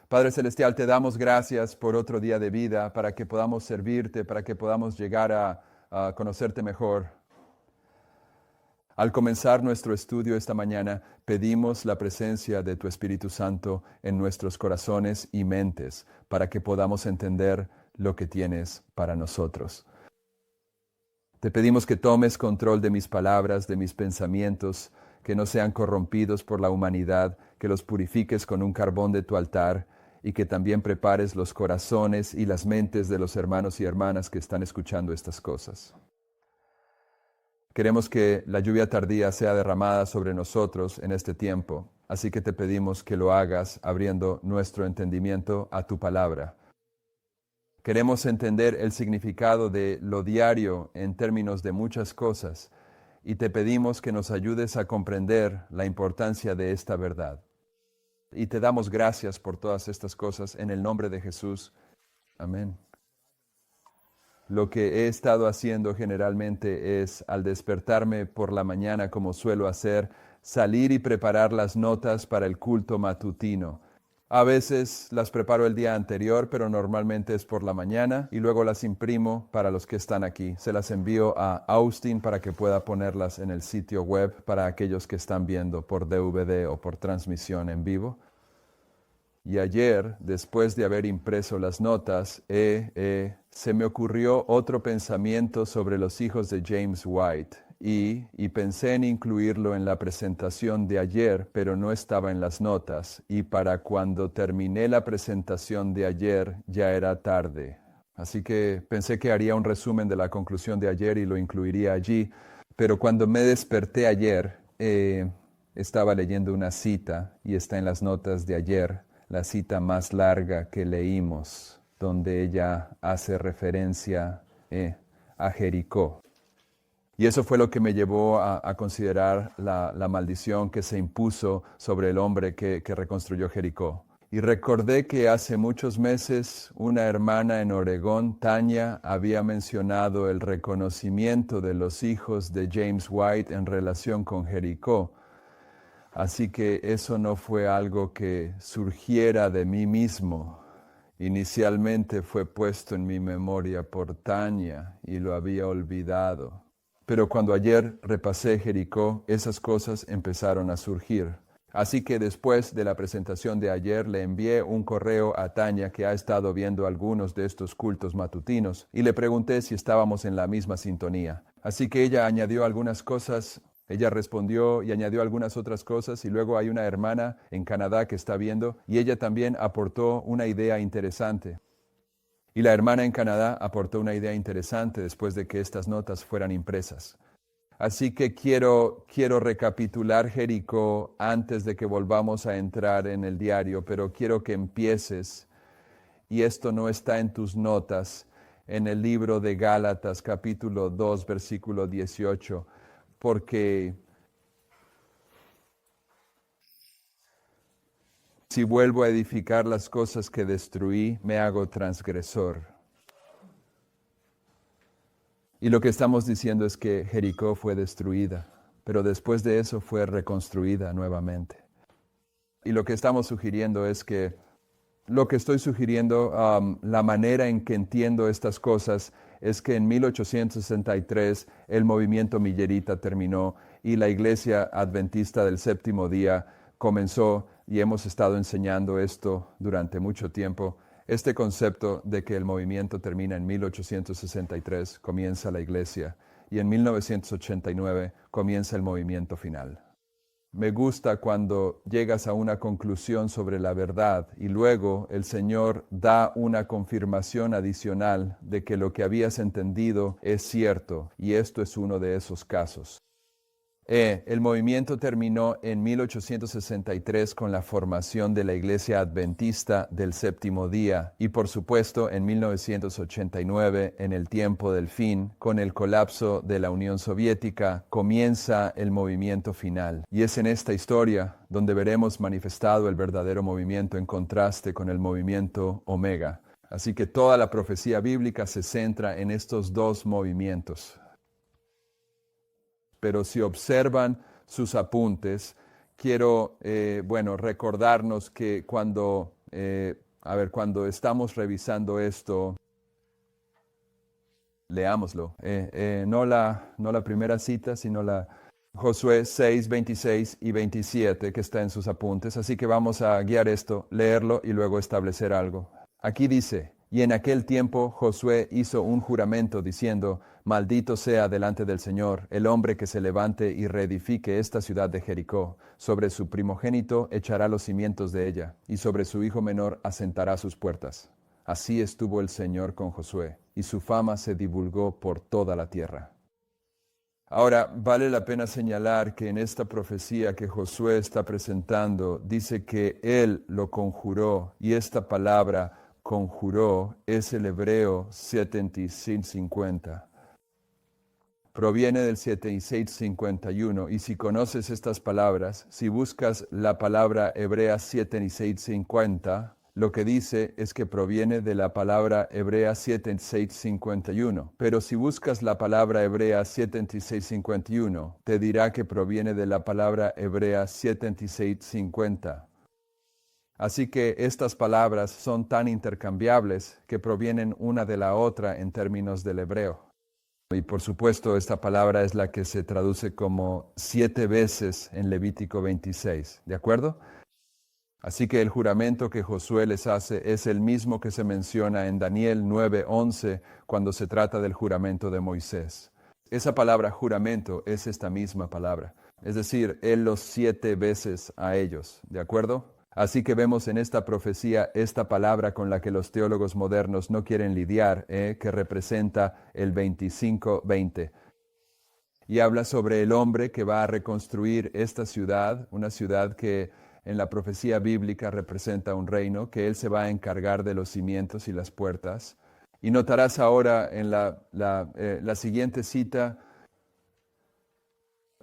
Padre Celestial, te damos gracias por otro día de vida, para que podamos servirte, para que podamos llegar a conocerte mejor. Al comenzar nuestro estudio esta mañana, pedimos la presencia de tu Espíritu Santo en nuestros corazones y mentes, para que podamos entender lo que tienes para nosotros. Te pedimos que tomes control de mis palabras, de mis pensamientos, que no sean corrompidos por la humanidad, que los purifiques con un carbón de tu altar y que también prepares los corazones y las mentes de los hermanos y hermanas que están escuchando estas cosas. Queremos que la lluvia tardía sea derramada sobre nosotros en este tiempo, así que te pedimos que lo hagas abriendo nuestro entendimiento a tu palabra. Queremos entender el significado de lo diario en términos de muchas cosas y te pedimos que nos ayudes a comprender la importancia de esta verdad. Y te damos gracias por todas estas cosas en el nombre de Jesús. Amén. Lo que he estado haciendo generalmente es, al despertarme por la mañana como suelo hacer, salir y preparar las notas para el culto matutino. A veces las preparo el día anterior, pero normalmente es por la mañana y luego las imprimo para los que están aquí. Se las envío a Austin para que pueda ponerlas en el sitio web para aquellos que están viendo por DVD o por transmisión en vivo. Y ayer, después de haber impreso las notas, se me ocurrió otro pensamiento sobre los hijos de James White y pensé en incluirlo en la presentación de ayer, pero no estaba en las notas. Y para cuando terminé la presentación de ayer ya era tarde. Así que pensé que haría un resumen de la conclusión de ayer y lo incluiría allí. Pero cuando me desperté ayer, estaba leyendo una cita y está en las notas de ayer, la cita más larga que leímos, donde ella hace referencia a Jericó. Y eso fue lo que me llevó a considerar la maldición que se impuso sobre el hombre que reconstruyó Jericó. Y recordé que hace muchos meses una hermana en Oregón, Tania, había mencionado el reconocimiento de los hijos de James White en relación con Jericó. Así que eso no fue algo que surgiera de mí mismo. Inicialmente fue puesto en mi memoria por Tania y lo había olvidado. Pero cuando ayer repasé Jericó, esas cosas empezaron a surgir. Así que después de la presentación de ayer le envié un correo a Tania, que ha estado viendo algunos de estos cultos matutinos, y le pregunté si estábamos en la misma sintonía. Así que ella añadió algunas cosas. Ella respondió y añadió algunas otras cosas, y luego hay una hermana en Canadá que está viendo y ella también aportó una idea interesante. Y la hermana en Canadá aportó una idea interesante después de que estas notas fueran impresas. Así que quiero recapitular Jericó antes de que volvamos a entrar en el diario, pero quiero que empieces, y esto no está en tus notas, en el libro de Gálatas capítulo 2 versículo 18, porque si vuelvo a edificar las cosas que destruí, me hago transgresor. Y lo que estamos diciendo es que Jericó fue destruida, pero después de eso fue reconstruida nuevamente. Y lo que estamos sugiriendo es que, la manera en que entiendo estas cosas es que en 1863 el movimiento millerita terminó y la Iglesia Adventista del Séptimo Día comenzó, y hemos estado enseñando esto durante mucho tiempo. Este concepto de que el movimiento termina en 1863, comienza la Iglesia, y en 1989 comienza el movimiento final. Me gusta cuando llegas a una conclusión sobre la verdad y luego el Señor da una confirmación adicional de que lo que habías entendido es cierto, y esto es uno de esos casos. El movimiento terminó en 1863 con la formación de la Iglesia Adventista del Séptimo Día y por supuesto en 1989, en el tiempo del fin, con el colapso de la Unión Soviética, comienza el movimiento final. Y es en esta historia donde veremos manifestado el verdadero movimiento en contraste con el movimiento Omega. Así que toda la profecía bíblica se centra en estos dos movimientos. Pero si observan sus apuntes, quiero recordarnos que cuando Cuando estamos revisando esto, leámoslo. No la primera cita, sino la Josué 6, 26 y 27 que está en sus apuntes. Así que vamos a guiar esto, leerlo y luego establecer algo. Aquí dice: y en aquel tiempo Josué hizo un juramento diciendo: maldito sea delante del Señor el hombre que se levante y reedifique esta ciudad de Jericó. Sobre su primogénito echará los cimientos de ella, y sobre su hijo menor asentará sus puertas. Así estuvo el Señor con Josué, y su fama se divulgó por toda la tierra. Ahora, vale la pena señalar que en esta profecía que Josué está presentando, dice que él lo conjuró, y esta palabra conjuró es el hebreo 7650. Proviene del 7651, y si conoces estas palabras, si buscas la palabra hebrea 7650, lo que dice es que proviene de la palabra hebrea 7651. Pero si buscas la palabra hebrea 7651, te dirá que proviene de la palabra hebrea 7650. Así que estas palabras son tan intercambiables que provienen una de la otra en términos del hebreo. Y por supuesto, esta palabra es la que se traduce como 7 veces en Levítico 26, ¿de acuerdo? Así que el juramento que Josué les hace es el mismo que se menciona en Daniel 9:11 cuando se trata del juramento de Moisés. Esa palabra juramento es esta misma palabra, es decir, él los 7 veces a ellos, ¿de acuerdo? Así que vemos en esta profecía esta palabra con la que los teólogos modernos no quieren lidiar, que representa el 25:20. Y habla sobre el hombre que va a reconstruir esta ciudad, una ciudad que en la profecía bíblica representa un reino, que él se va a encargar de los cimientos y las puertas. Y notarás ahora en la siguiente cita,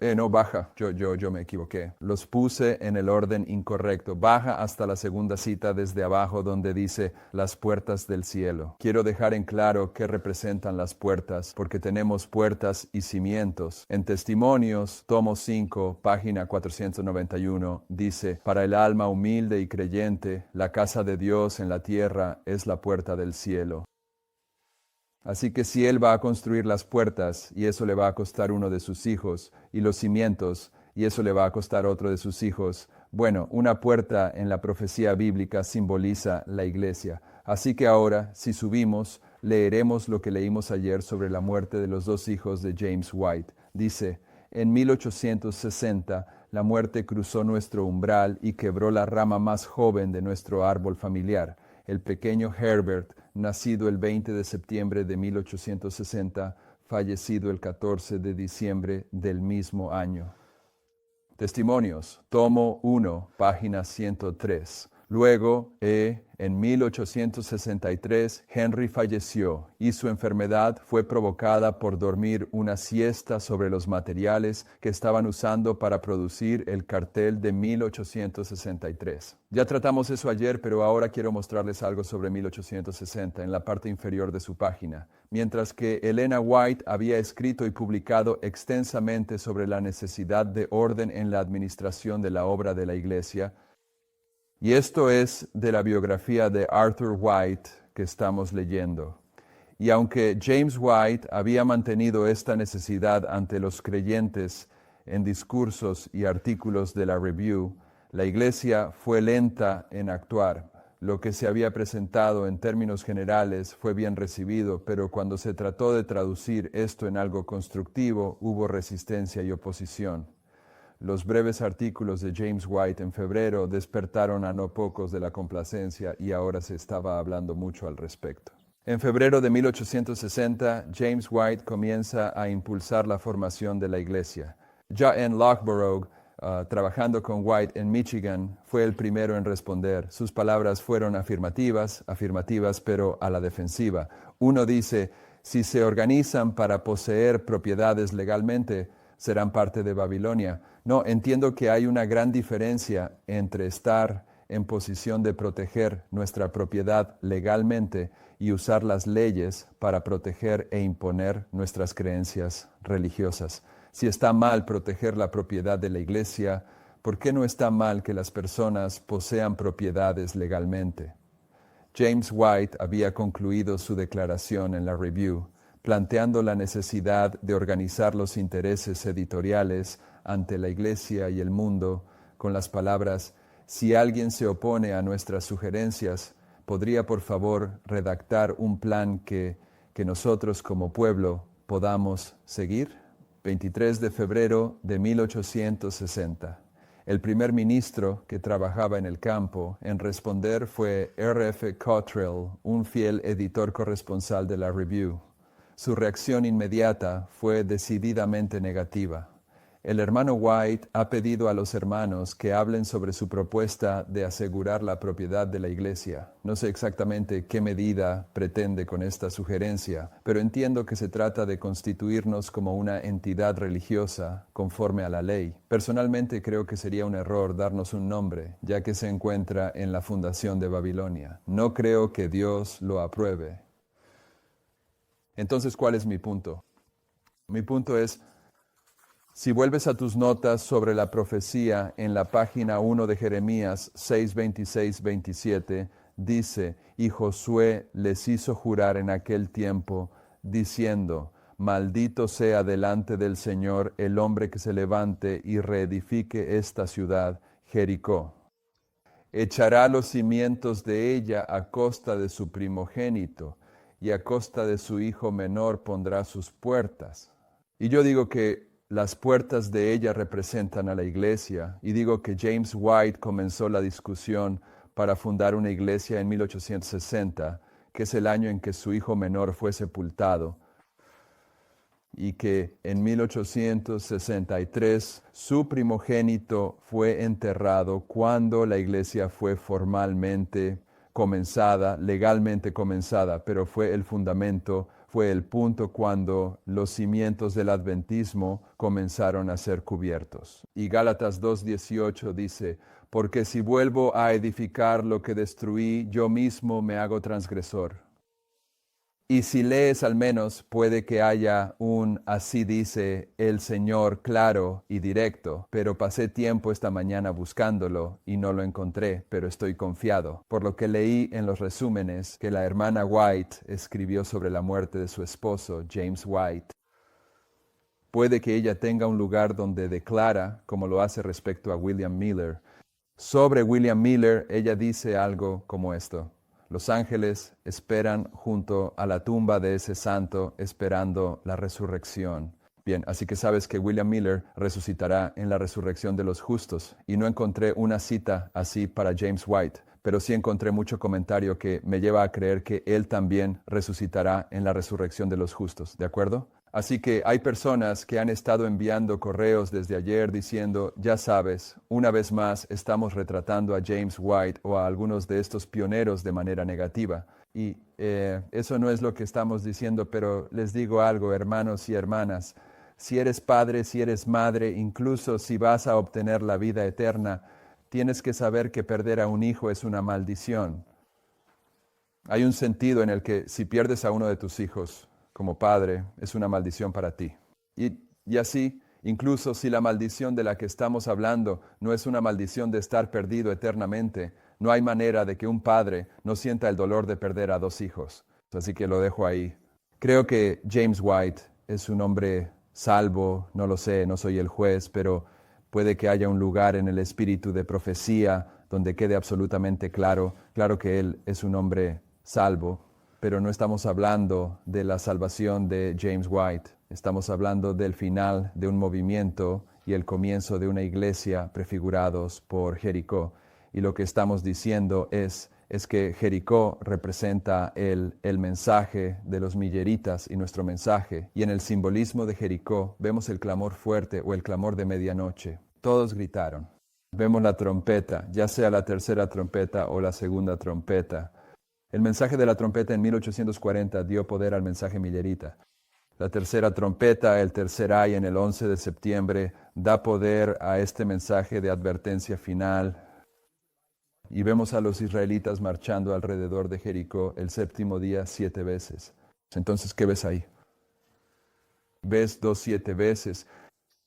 yo me equivoqué. Los puse en el orden incorrecto. Baja hasta la segunda cita desde abajo donde dice las puertas del cielo. Quiero dejar en claro qué representan las puertas, porque tenemos puertas y cimientos. En Testimonios, tomo 5, página 491, dice: para el alma humilde y creyente, la casa de Dios en la tierra es la puerta del cielo. Así que si él va a construir las puertas, y eso le va a costar uno de sus hijos, y los cimientos, y eso le va a costar otro de sus hijos, bueno, una puerta en la profecía bíblica simboliza la iglesia. Así que ahora, si subimos, leeremos lo que leímos ayer sobre la muerte de los 2 hijos de James White. Dice: en 1860, la muerte cruzó nuestro umbral y quebró la rama más joven de nuestro árbol familiar. El pequeño Herbert, nacido el 20 de septiembre de 1860, fallecido el 14 de diciembre del mismo año. Testimonios, tomo 1, página 103. Luego, en 1863, Henry falleció y su enfermedad fue provocada por dormir una siesta sobre los materiales que estaban usando para producir el cartel de 1863. Ya tratamos eso ayer, pero ahora quiero mostrarles algo sobre 1860 en la parte inferior de su página. Mientras que Elena White había escrito y publicado extensamente sobre la necesidad de orden en la administración de la obra de la Iglesia, y esto es de la biografía de Arthur White que estamos leyendo. Y aunque James White había mantenido esta necesidad ante los creyentes en discursos y artículos de la Review, la Iglesia fue lenta en actuar. Lo que se había presentado en términos generales fue bien recibido, pero cuando se trató de traducir esto en algo constructivo, hubo resistencia y oposición. Los breves artículos de James White en febrero despertaron a no pocos de la complacencia y ahora se estaba hablando mucho al respecto. En febrero de 1860, James White comienza a impulsar la formación de la iglesia. Ya en Loughborough, trabajando con White en Michigan, fue el primero en responder. Sus palabras fueron afirmativas, pero a la defensiva. Uno dice: si se organizan para poseer propiedades legalmente, serán parte de Babilonia. No, entiendo que hay una gran diferencia entre estar en posición de proteger nuestra propiedad legalmente y usar las leyes para proteger e imponer nuestras creencias religiosas. Si está mal proteger la propiedad de la iglesia, ¿Por qué no está mal que las personas posean propiedades legalmente? James White había concluido su declaración en la Review, planteando la necesidad de organizar los intereses editoriales ante la Iglesia y el mundo con las palabras: si alguien se opone a nuestras sugerencias, ¿podría por favor redactar un plan que nosotros como pueblo podamos seguir? 23 de febrero de 1860. El primer ministro que trabajaba en el campo en responder fue R. F. Cottrell, un fiel editor corresponsal de la Review. Su reacción inmediata fue decididamente negativa. El hermano White ha pedido a los hermanos que hablen sobre su propuesta de asegurar la propiedad de la iglesia. No sé exactamente qué medida pretende con esta sugerencia, pero entiendo que se trata de constituirnos como una entidad religiosa conforme a la ley. Personalmente creo que sería un error darnos un nombre, ya que se encuentra en la fundación de Babilonia. No creo que Dios lo apruebe. Entonces, ¿cuál es mi punto? Mi punto es: si vuelves a tus notas sobre la profecía en la página 1 de Jeremías 6, 26, 27, dice: y Josué les hizo jurar en aquel tiempo, diciendo: maldito sea delante del Señor el hombre que se levante y reedifique esta ciudad, Jericó. Echará los cimientos de ella a costa de su primogénito, y a costa de su hijo menor pondrá sus puertas. Y yo digo que las puertas de ella representan a la iglesia, y digo que James White comenzó la discusión para fundar una iglesia en 1860, que es el año en que su hijo menor fue sepultado, y que en 1863 su primogénito fue enterrado cuando la iglesia fue formalmente comenzada, legalmente comenzada, pero fue el fundamento, fue el punto cuando los cimientos del adventismo comenzaron a ser cubiertos. Y Gálatas 2:18 dice: porque si vuelvo a edificar lo que destruí, yo mismo me hago transgresor. Y si lees al menos, puede que haya un así dice el Señor claro y directo, pero pasé tiempo esta mañana buscándolo y no lo encontré, pero estoy confiado, por lo que leí en los resúmenes que la hermana White escribió sobre la muerte de su esposo, James White. Puede que ella tenga un lugar donde declara, como lo hace respecto a William Miller. Sobre William Miller, ella dice algo como esto: los ángeles esperan junto a la tumba de ese santo, esperando la resurrección. Bien, así que sabes que William Miller resucitará en la resurrección de los justos. Y no encontré una cita así para James White, pero sí encontré mucho comentario que me lleva a creer que él también resucitará en la resurrección de los justos. ¿De acuerdo? Así que hay personas que han estado enviando correos desde ayer diciendo: ya sabes, una vez más estamos retratando a James White o a algunos de estos pioneros de manera negativa. Y eso no es lo que estamos diciendo, pero les digo algo, hermanos y hermanas: si eres padre, si eres madre, incluso si vas a obtener la vida eterna, tienes que saber que perder a un hijo es una maldición. Hay un sentido en el que si pierdes a uno de tus hijos como padre, es una maldición para ti. Y así, incluso si la maldición de la que estamos hablando no es una maldición de estar perdido eternamente, no hay manera de que un padre no sienta el dolor de perder a dos hijos. Así que lo dejo ahí. Creo que James White es un hombre salvo, no lo sé, no soy el juez, pero puede que haya un lugar en el espíritu de profecía donde quede absolutamente claro que él es un hombre salvo. Pero no estamos hablando de la salvación de James White. Estamos hablando del final de un movimiento y el comienzo de una iglesia prefigurados por Jericó. Y lo que estamos diciendo es que Jericó representa el mensaje de los milleritas y nuestro mensaje. Y en el simbolismo de Jericó vemos el clamor fuerte o el clamor de medianoche. Todos gritaron. Vemos la trompeta, ya sea la tercera trompeta o la segunda trompeta. El mensaje de la trompeta en 1840 dio poder al mensaje millerita. La tercera trompeta, el tercer ay en el 11 de septiembre, da poder a este mensaje de advertencia final. Y vemos a los israelitas marchando alrededor de Jericó el séptimo día 7 veces. Entonces, ¿qué ves ahí? Ves 2 7 veces.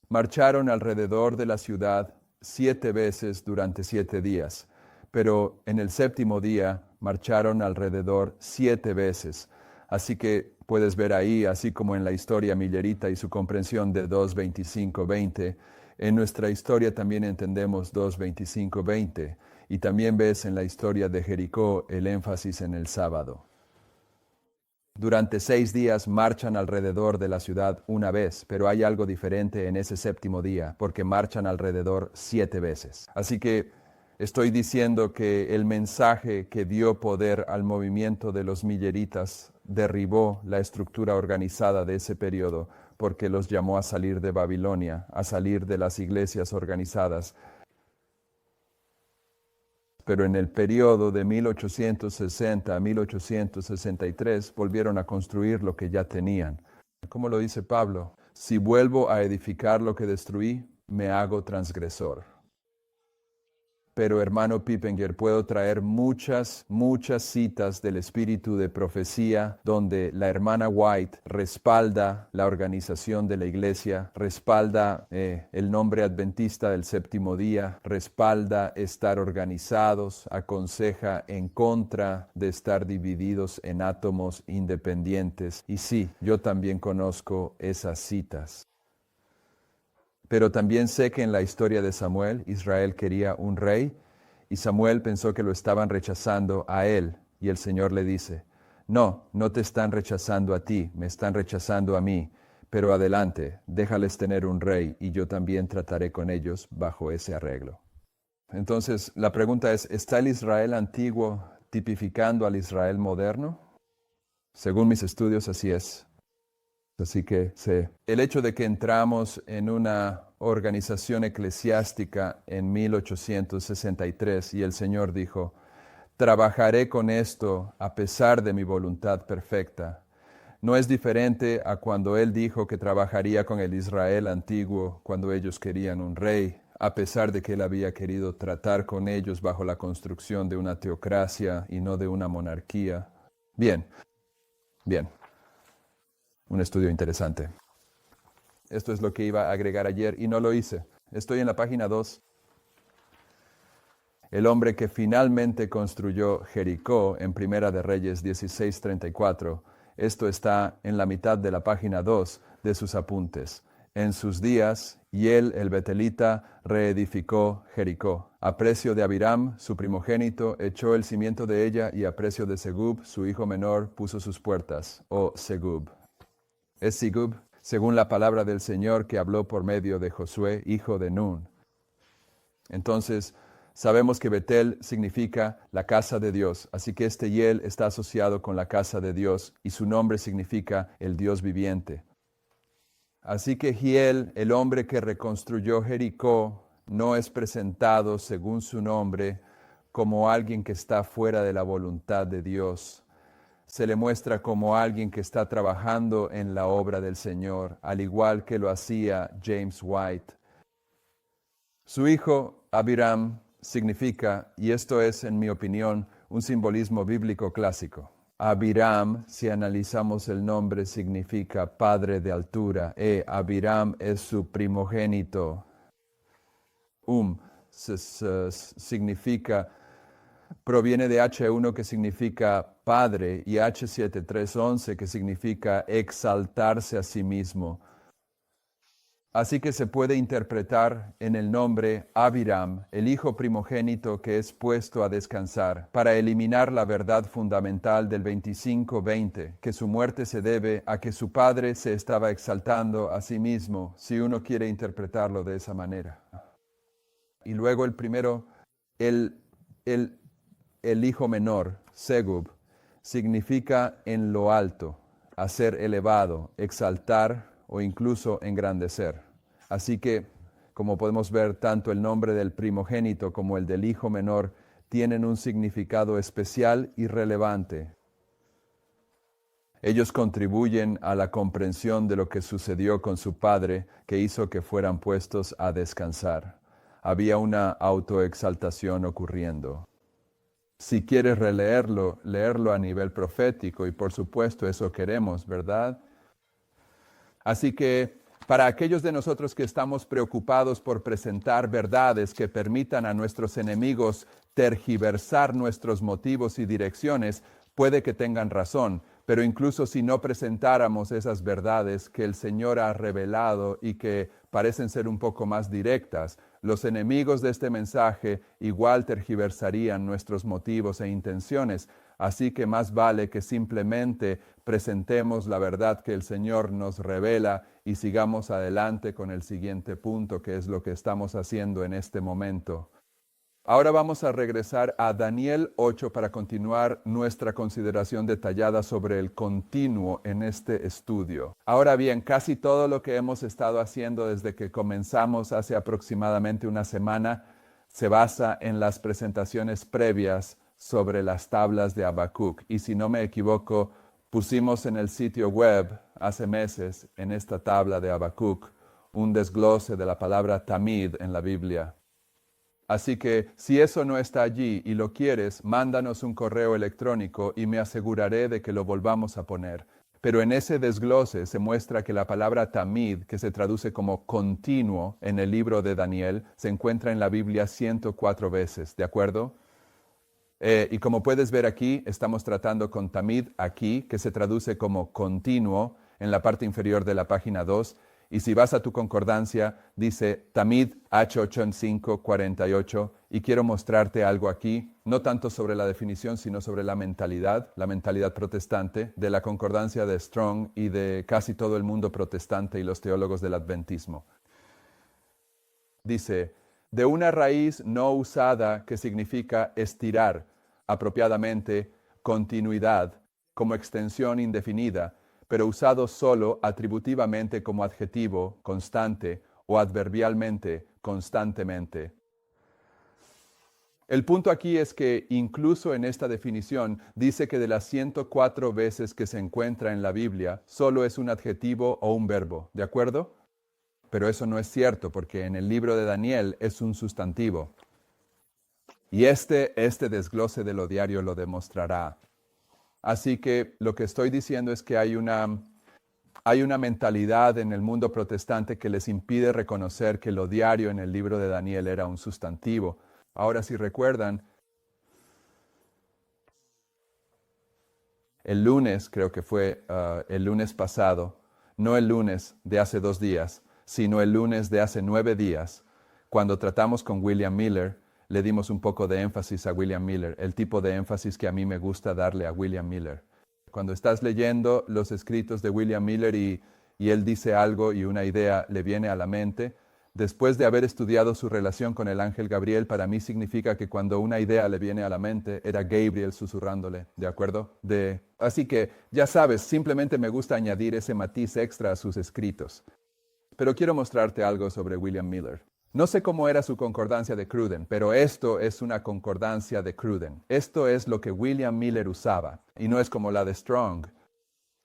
Marcharon alrededor de la ciudad 7 veces durante 7 días, pero en el séptimo día marcharon alrededor 7 veces. Así que puedes ver ahí, así como en la historia millerita y su comprensión de 2:25-20, en nuestra historia también entendemos 2:25-20, y también ves en la historia de Jericó el énfasis en el sábado. Durante 6 días marchan alrededor de la ciudad una vez, pero hay algo diferente en ese séptimo día, porque marchan alrededor 7 veces. Así que estoy diciendo que el mensaje que dio poder al movimiento de los milleritas derribó la estructura organizada de ese periodo, porque los llamó a salir de Babilonia, a salir de las iglesias organizadas. Pero en el periodo de 1860 a 1863 volvieron a construir lo que ya tenían. Como lo dice Pablo, si vuelvo a edificar lo que destruí, me hago transgresor. Pero hermano Pippenger, puedo traer muchas citas del espíritu de profecía donde la hermana White respalda la organización de la iglesia, respalda el nombre adventista del séptimo día, respalda estar organizados, aconseja en contra de estar divididos en átomos independientes. Y sí, yo también conozco esas citas. Pero también sé que en la historia de Samuel, Israel quería un rey y Samuel pensó que lo estaban rechazando a él. Y el Señor le dice, no te están rechazando a ti, me están rechazando a mí. Pero adelante, déjales tener un rey y yo también trataré con ellos bajo ese arreglo. Entonces, la pregunta es, ¿está el Israel antiguo tipificando al Israel moderno? Según mis estudios, así es. Así que sí. El hecho de que entramos en una organización eclesiástica en 1863 y el Señor dijo, trabajaré con esto a pesar de mi voluntad perfecta, no es diferente a cuando Él dijo que trabajaría con el Israel antiguo cuando ellos querían un rey, a pesar de que Él había querido tratar con ellos bajo la construcción de una teocracia y no de una monarquía. Bien. Un estudio interesante. Esto es lo que iba a agregar ayer y no lo hice. Estoy en la página 2. El hombre que finalmente construyó Jericó en Primera de Reyes 16:34. Esto está en la mitad de la página 2 de sus apuntes. En sus días, Hiel el Betelita reedificó Jericó. A precio de Abiram, su primogénito, echó el cimiento de ella y a precio de Segub, su hijo menor, puso sus puertas, o Segub. Es Segub, según la palabra del Señor que habló por medio de Josué, hijo de Nun. Entonces, sabemos que Betel significa la casa de Dios, así que este Hiel está asociado con la casa de Dios y su nombre significa el Dios viviente. Así que Hiel, el hombre que reconstruyó Jericó, no es presentado según su nombre como alguien que está fuera de la voluntad de Dios. Se le muestra como alguien que está trabajando en la obra del Señor, al igual que lo hacía James White. Su hijo, Abiram, significa, y esto es, en mi opinión, un simbolismo bíblico clásico. Abiram, si analizamos el nombre, significa padre de altura. Abiram es su primogénito. Significa... proviene de H1 que significa padre y H7311 que significa exaltarse a sí mismo. Así que se puede interpretar en el nombre Abiram, el hijo primogénito que es puesto a descansar, para eliminar la verdad fundamental del 25:20, que su muerte se debe a que su padre se estaba exaltando a sí mismo, si uno quiere interpretarlo de esa manera. Y luego el primero, el hijo menor, Segub, significa en lo alto, hacer elevado, exaltar o incluso engrandecer. Así que, como podemos ver, tanto el nombre del primogénito como el del hijo menor tienen un significado especial y relevante. Ellos contribuyen a la comprensión de lo que sucedió con su padre, que hizo que fueran puestos a descansar. Había una autoexaltación ocurriendo. Si quieres releerlo, leerlo a nivel profético, y por supuesto eso queremos, ¿verdad? Así que Para aquellos de nosotros que estamos preocupados por presentar verdades que permitan a nuestros enemigos tergiversar nuestros motivos y direcciones, puede que tengan razón, pero incluso si no presentáramos esas verdades que el Señor ha revelado y que parecen ser un poco más directas, los enemigos de este mensaje igual tergiversarían nuestros motivos e intenciones. Así que más vale que simplemente presentemos la verdad que el Señor nos revela y sigamos adelante con el siguiente punto, que es lo que estamos haciendo en este momento. Ahora vamos a regresar a Daniel 8 para continuar nuestra consideración detallada sobre el continuo en este estudio. Ahora bien, casi todo lo que hemos estado haciendo desde que comenzamos hace aproximadamente una semana se basa en las presentaciones previas sobre las tablas de Habacuc. Y si no me equivoco, pusimos en el sitio web hace meses, en esta tabla de Habacuc, un desglose de la palabra tamid en la Biblia. Así que si eso no está allí y lo quieres, mándanos un correo electrónico y me aseguraré de que lo volvamos a poner. Pero en ese desglose se muestra que la palabra tamid, que se traduce como continuo en el libro de Daniel, se encuentra en la Biblia 104 veces, ¿de acuerdo? Y como puedes ver aquí, estamos tratando con tamid aquí, que se traduce como continuo en la parte inferior de la página 2. Y si vas a tu concordancia, dice Tamid H8548, y quiero mostrarte algo aquí, no tanto sobre la definición, sino sobre la mentalidad protestante de la concordancia de Strong y de casi todo el mundo protestante y los teólogos del adventismo. Dice, de una raíz no usada que significa estirar apropiadamente, continuidad, como extensión indefinida, pero usado solo atributivamente como adjetivo, constante, o adverbialmente, constantemente. El punto aquí es que incluso en esta definición dice que de las 104 veces que se encuentra en la Biblia, solo es un adjetivo o un verbo, ¿de acuerdo? Pero eso no es cierto, porque en el libro de Daniel es un sustantivo. Y este desglose de lo diario lo demostrará. Así que lo que estoy diciendo es que hay una mentalidad en el mundo protestante que les impide reconocer que lo diario en el libro de Daniel era un sustantivo. Ahora, si recuerdan, el lunes, creo que fue el lunes pasado, no el lunes de hace 2 días, sino el lunes de hace 9 días, cuando tratamos con William Miller, le dimos un poco de énfasis a William Miller, el tipo de énfasis que a mí me gusta darle a William Miller. Cuando estás leyendo los escritos de William Miller y él dice algo y una idea le viene a la mente, después de haber estudiado su relación con el ángel Gabriel, para mí significa que cuando una idea le viene a la mente, era Gabriel susurrándole, ¿de acuerdo? Así que, ya sabes, simplemente me gusta añadir ese matiz extra a sus escritos. Pero quiero mostrarte algo sobre William Miller. No sé cómo era su concordancia de Cruden, pero esto es una concordancia de Cruden. Esto es lo que William Miller usaba, y no es como la de Strong.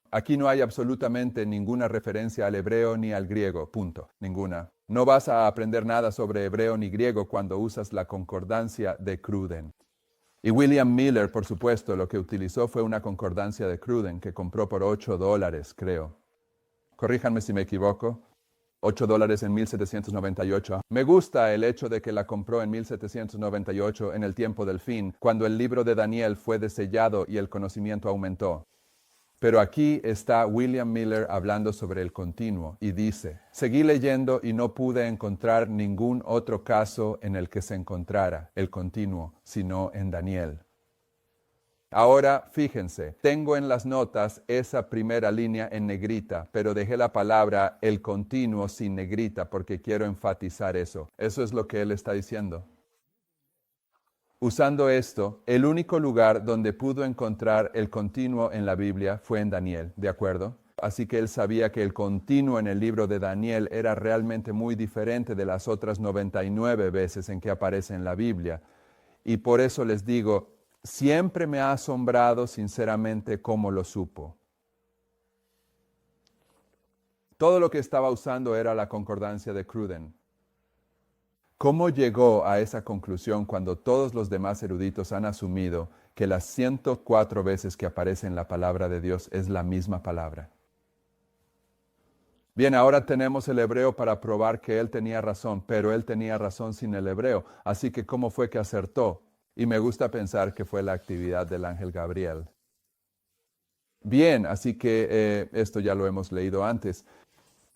Aquí no hay absolutamente ninguna referencia al hebreo ni al griego, punto, ninguna. No vas a aprender nada sobre hebreo ni griego cuando usas la concordancia de Cruden. Y William Miller, por supuesto, lo que utilizó fue una concordancia de Cruden que compró por $8, creo. Corríjanme si me equivoco. $8 en 1798. Me gusta el hecho de que la compró en 1798 en el tiempo del fin, cuando el libro de Daniel fue desellado y el conocimiento aumentó. Pero aquí está William Miller hablando sobre el continuo y dice, seguí leyendo y no pude encontrar ningún otro caso en el que se encontrara el continuo, sino en Daniel. Ahora, fíjense, tengo en las notas esa primera línea en negrita, pero dejé la palabra el continuo sin negrita porque quiero enfatizar eso. Eso es lo que él está diciendo. Usando esto, el único lugar donde pudo encontrar el continuo en la Biblia fue en Daniel, ¿de acuerdo? Así que él sabía que el continuo en el libro de Daniel era realmente muy diferente de las otras 99 veces en que aparece en la Biblia. Y por eso les digo, siempre me ha asombrado sinceramente cómo lo supo. Todo lo que estaba usando era la concordancia de Cruden. ¿Cómo llegó a esa conclusión cuando todos los demás eruditos han asumido que las 104 veces que aparece en la palabra de Dios es la misma palabra? Bien, ahora tenemos el hebreo para probar que él tenía razón, pero él tenía razón sin el hebreo. Así que, ¿cómo fue que acertó? Y me gusta pensar que fue la actividad del ángel Gabriel. Bien, así que esto ya lo hemos leído antes.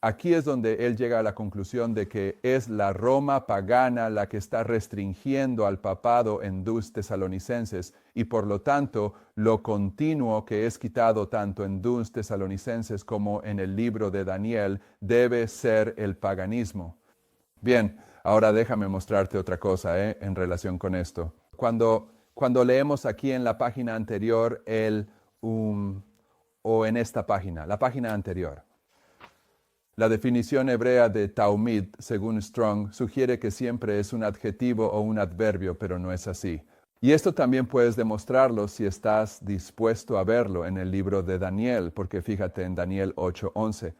Aquí es donde él llega a la conclusión de que es la Roma pagana la que está restringiendo al papado en Dus Tesalonicenses y por lo tanto lo continuo que es quitado tanto en Dus Tesalonicenses como en el libro de Daniel debe ser el paganismo. Bien, ahora déjame mostrarte otra cosa en relación con esto. Cuando leemos aquí en la página anterior o en esta página, la página anterior. La definición hebrea de taumid, según Strong, sugiere que siempre es un adjetivo o un adverbio, pero no es así. Y esto también puedes demostrarlo si estás dispuesto a verlo en el libro de Daniel, porque fíjate en Daniel 8:11.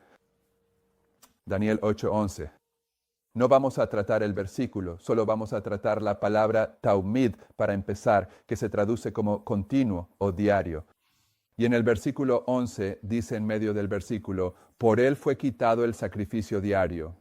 Daniel 8:11. No vamos a tratar el versículo, solo vamos a tratar la palabra taumid para empezar, que se traduce como continuo o diario. Y en el versículo 11 dice en medio del versículo, por él fue quitado el sacrificio diario.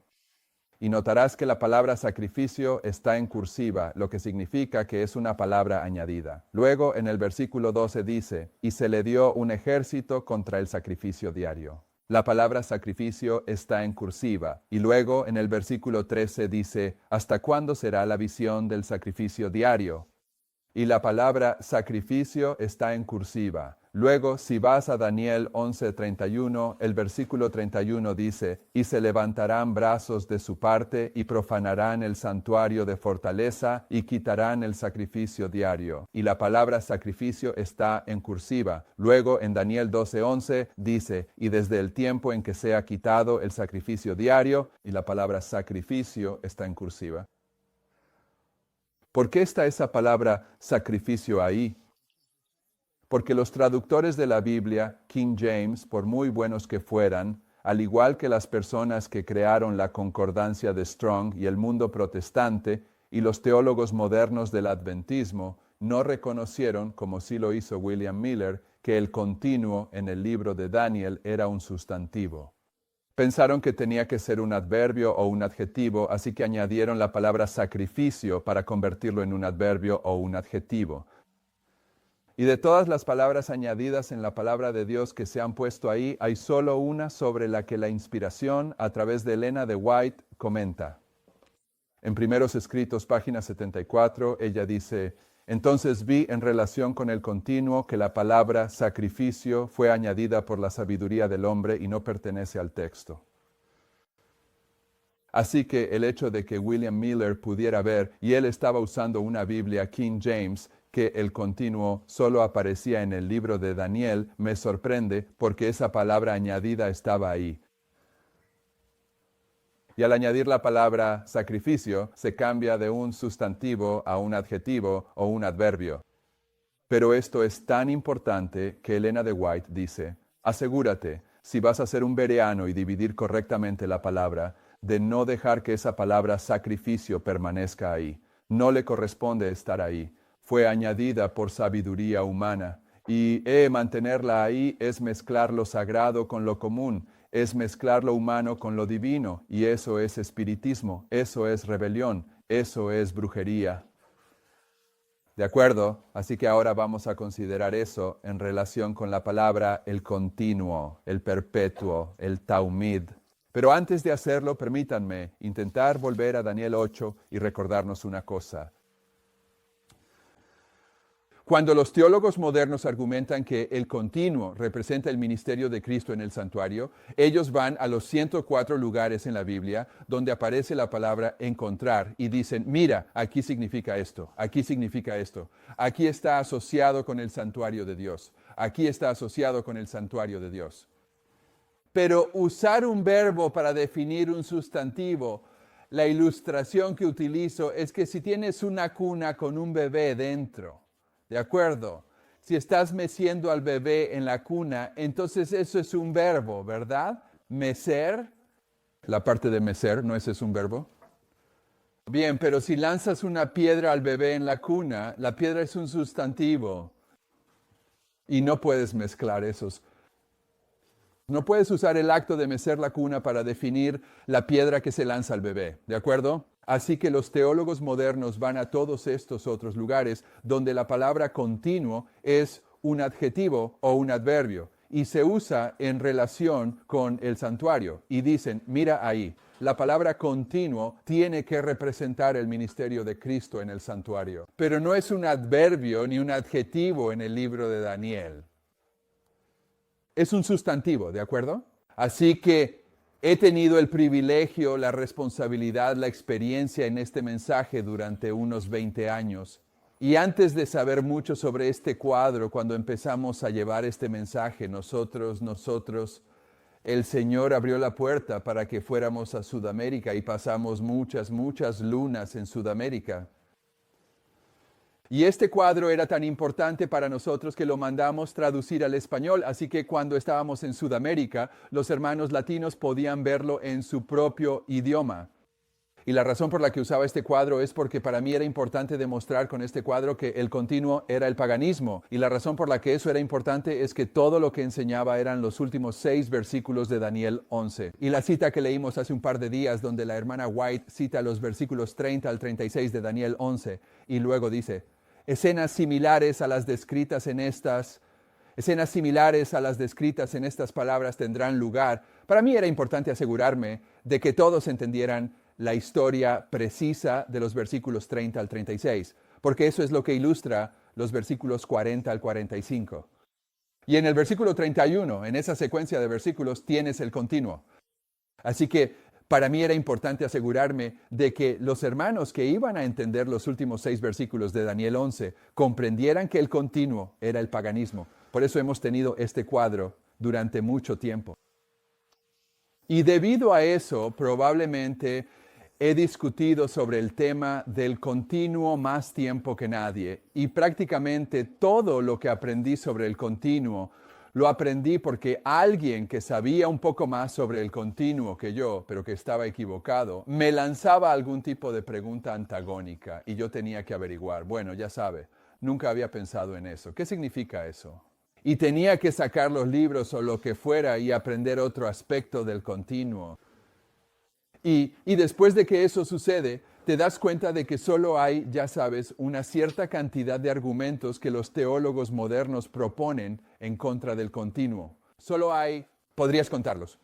Y notarás que la palabra sacrificio está en cursiva, lo que significa que es una palabra añadida. Luego en el versículo 12 dice, y se le dio un ejército contra el sacrificio diario. La palabra sacrificio está en cursiva. Y luego en el versículo 13 dice, ¿hasta cuándo será la visión del sacrificio diario? Y la palabra sacrificio está en cursiva. Luego, si vas a Daniel 11:31, el versículo 31 dice, y se levantarán brazos de su parte y profanarán el santuario de fortaleza y quitarán el sacrificio diario. Y la palabra sacrificio está en cursiva. Luego, en Daniel 12:11 dice, y desde el tiempo en que sea quitado el sacrificio diario, y la palabra sacrificio está en cursiva. ¿Por qué está esa palabra sacrificio ahí? Porque los traductores de la Biblia, King James, por muy buenos que fueran, al igual que las personas que crearon la concordancia de Strong y el mundo protestante, y los teólogos modernos del adventismo, no reconocieron, como sí lo hizo William Miller, que el continuo en el libro de Daniel era un sustantivo. Pensaron que tenía que ser un adverbio o un adjetivo, así que añadieron la palabra sacrificio para convertirlo en un adverbio o un adjetivo. Y de todas las palabras añadidas en la palabra de Dios que se han puesto ahí, hay solo una sobre la que la inspiración, a través de Elena de White, comenta. En Primeros Escritos, página 74, ella dice, entonces vi en relación con el continuo que la palabra sacrificio fue añadida por la sabiduría del hombre y no pertenece al texto. Así que el hecho de que William Miller pudiera ver, y él estaba usando una Biblia King James, que el continuo solo aparecía en el libro de Daniel, me sorprende porque esa palabra añadida estaba ahí. Y al añadir la palabra sacrificio, se cambia de un sustantivo a un adjetivo o un adverbio. Pero esto es tan importante que Elena de White dice, asegúrate, si vas a ser un bereano y dividir correctamente la palabra, de no dejar que esa palabra sacrificio permanezca ahí. No le corresponde estar ahí. Fue añadida por sabiduría humana. Y mantenerla ahí es mezclar lo sagrado con lo común, es mezclar lo humano con lo divino, y eso es espiritismo, eso es rebelión, eso es brujería. ¿De acuerdo? Así que ahora vamos a considerar eso en relación con la palabra el continuo, el perpetuo, el taumid. Pero antes de hacerlo, permítanme intentar volver a Daniel 8 y recordarnos una cosa. Cuando los teólogos modernos argumentan que el continuo representa el ministerio de Cristo en el santuario, ellos van a los 104 lugares en la Biblia donde aparece la palabra encontrar y dicen, mira, aquí significa esto, aquí significa esto, aquí está asociado con el santuario de Dios, aquí está asociado con el santuario de Dios. Pero usar un verbo para definir un sustantivo, la ilustración que utilizo es que si tienes una cuna con un bebé dentro, ¿de acuerdo? Si estás meciendo al bebé en la cuna, entonces eso es un verbo, ¿verdad? Mecer. La parte de mecer, ¿no ese es un verbo? Bien, pero si lanzas una piedra al bebé en la cuna, la piedra es un sustantivo. Y no puedes mezclar esos. No puedes usar el acto de mecer la cuna para definir la piedra que se lanza al bebé, ¿de acuerdo? Así que los teólogos modernos van a todos estos otros lugares donde la palabra continuo es un adjetivo o un adverbio y se usa en relación con el santuario. Y dicen, mira ahí, la palabra continuo tiene que representar el ministerio de Cristo en el santuario, pero no es un adverbio ni un adjetivo en el libro de Daniel. Es un sustantivo, ¿de acuerdo? Así que he tenido el privilegio, la responsabilidad, la experiencia en este mensaje durante unos 20 años. Y antes de saber mucho sobre este cuadro, cuando empezamos a llevar este mensaje, nosotros, el Señor abrió la puerta para que fuéramos a Sudamérica y pasamos muchas lunas en Sudamérica. Y este cuadro era tan importante para nosotros que lo mandamos traducir al español, así que cuando estábamos en Sudamérica, los hermanos latinos podían verlo en su propio idioma. Y la razón por la que usaba este cuadro es porque para mí era importante demostrar con este cuadro que el continuo era el paganismo. Y la razón por la que eso era importante es que todo lo que enseñaba eran los últimos 6 versículos de Daniel 11. Y la cita que leímos hace un par de días, donde la hermana White cita los versículos 30 al 36 de Daniel 11, y luego dice, escenas similares a las descritas en estas palabras tendrán lugar. Para mí era importante asegurarme de que todos entendieran la historia precisa de los versículos 30 al 36, porque eso es lo que ilustra los versículos 40 al 45. Y en el versículo 31, en esa secuencia de versículos, tienes el continuo. Así que para mí era importante asegurarme de que los hermanos que iban a entender los últimos 6 versículos de Daniel 11 comprendieran que el continuo era el paganismo. Por eso hemos tenido este cuadro durante mucho tiempo. Y debido a eso, probablemente he discutido sobre el tema del continuo más tiempo que nadie. Y prácticamente todo lo que aprendí sobre el continuo, lo aprendí porque alguien que sabía un poco más sobre el continuo que yo, pero que estaba equivocado, me lanzaba algún tipo de pregunta antagónica y yo tenía que averiguar. Bueno, ya sabe, nunca había pensado en eso. ¿Qué significa eso? Y tenía que sacar los libros o lo que fuera y aprender otro aspecto del continuo. Y después de que eso sucede, te das cuenta de que solo hay, ya sabes, una cierta cantidad de argumentos que los teólogos modernos proponen en contra del continuo. Solo hay, podrías contarlos.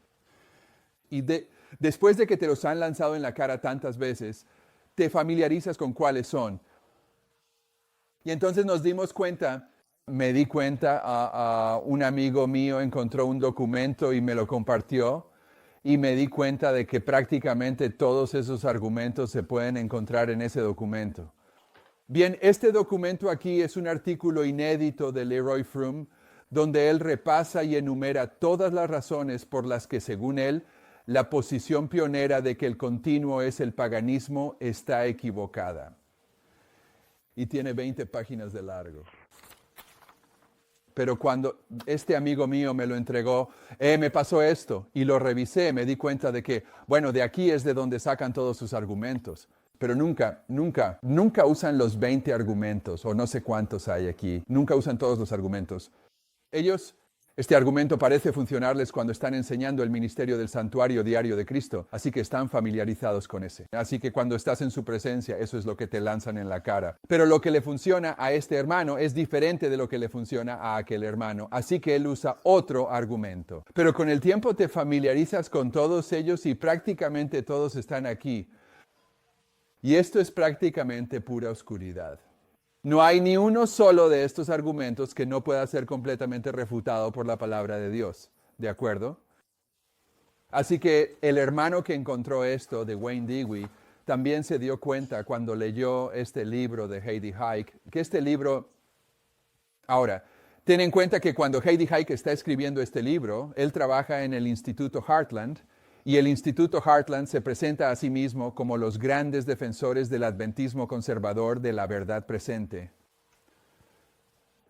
Y después de que te los han lanzado en la cara tantas veces, te familiarizas con cuáles son. Y entonces nos dimos cuenta, me di cuenta, a un amigo mío encontró un documento y me lo compartió. Y me di cuenta de que prácticamente todos esos argumentos se pueden encontrar en ese documento. Bien, este documento aquí es un artículo inédito de Leroy Froom, donde él repasa y enumera todas las razones por las que, según él, la posición pionera de que el continuo es el paganismo está equivocada. Y tiene 20 páginas de largo. Pero cuando este amigo mío me lo entregó, me pasó esto y lo revisé, me di cuenta de que, bueno, de aquí es de donde sacan todos sus argumentos. Pero nunca usan los 20 argumentos, o no sé cuántos hay aquí. Nunca usan todos los argumentos. Este argumento parece funcionarles cuando están enseñando el ministerio del santuario diario de Cristo, así que están familiarizados con ese. Así que cuando estás en su presencia, eso es lo que te lanzan en la cara. Pero lo que le funciona a este hermano es diferente de lo que le funciona a aquel hermano, así que él usa otro argumento. Pero con el tiempo te familiarizas con todos ellos y prácticamente todos están aquí. Y esto es prácticamente pura oscuridad. No hay ni uno solo de estos argumentos que no pueda ser completamente refutado por la palabra de Dios. ¿De acuerdo? Así que el hermano que encontró esto, de Wayne Dewey, también se dio cuenta cuando leyó este libro de Heidi Hike, que este libro... Ahora, ten en cuenta que cuando Heidi Hike está escribiendo este libro, él trabaja en el Instituto Heartland, y el Instituto Heartland se presenta a sí mismo como los grandes defensores del adventismo conservador de la verdad presente.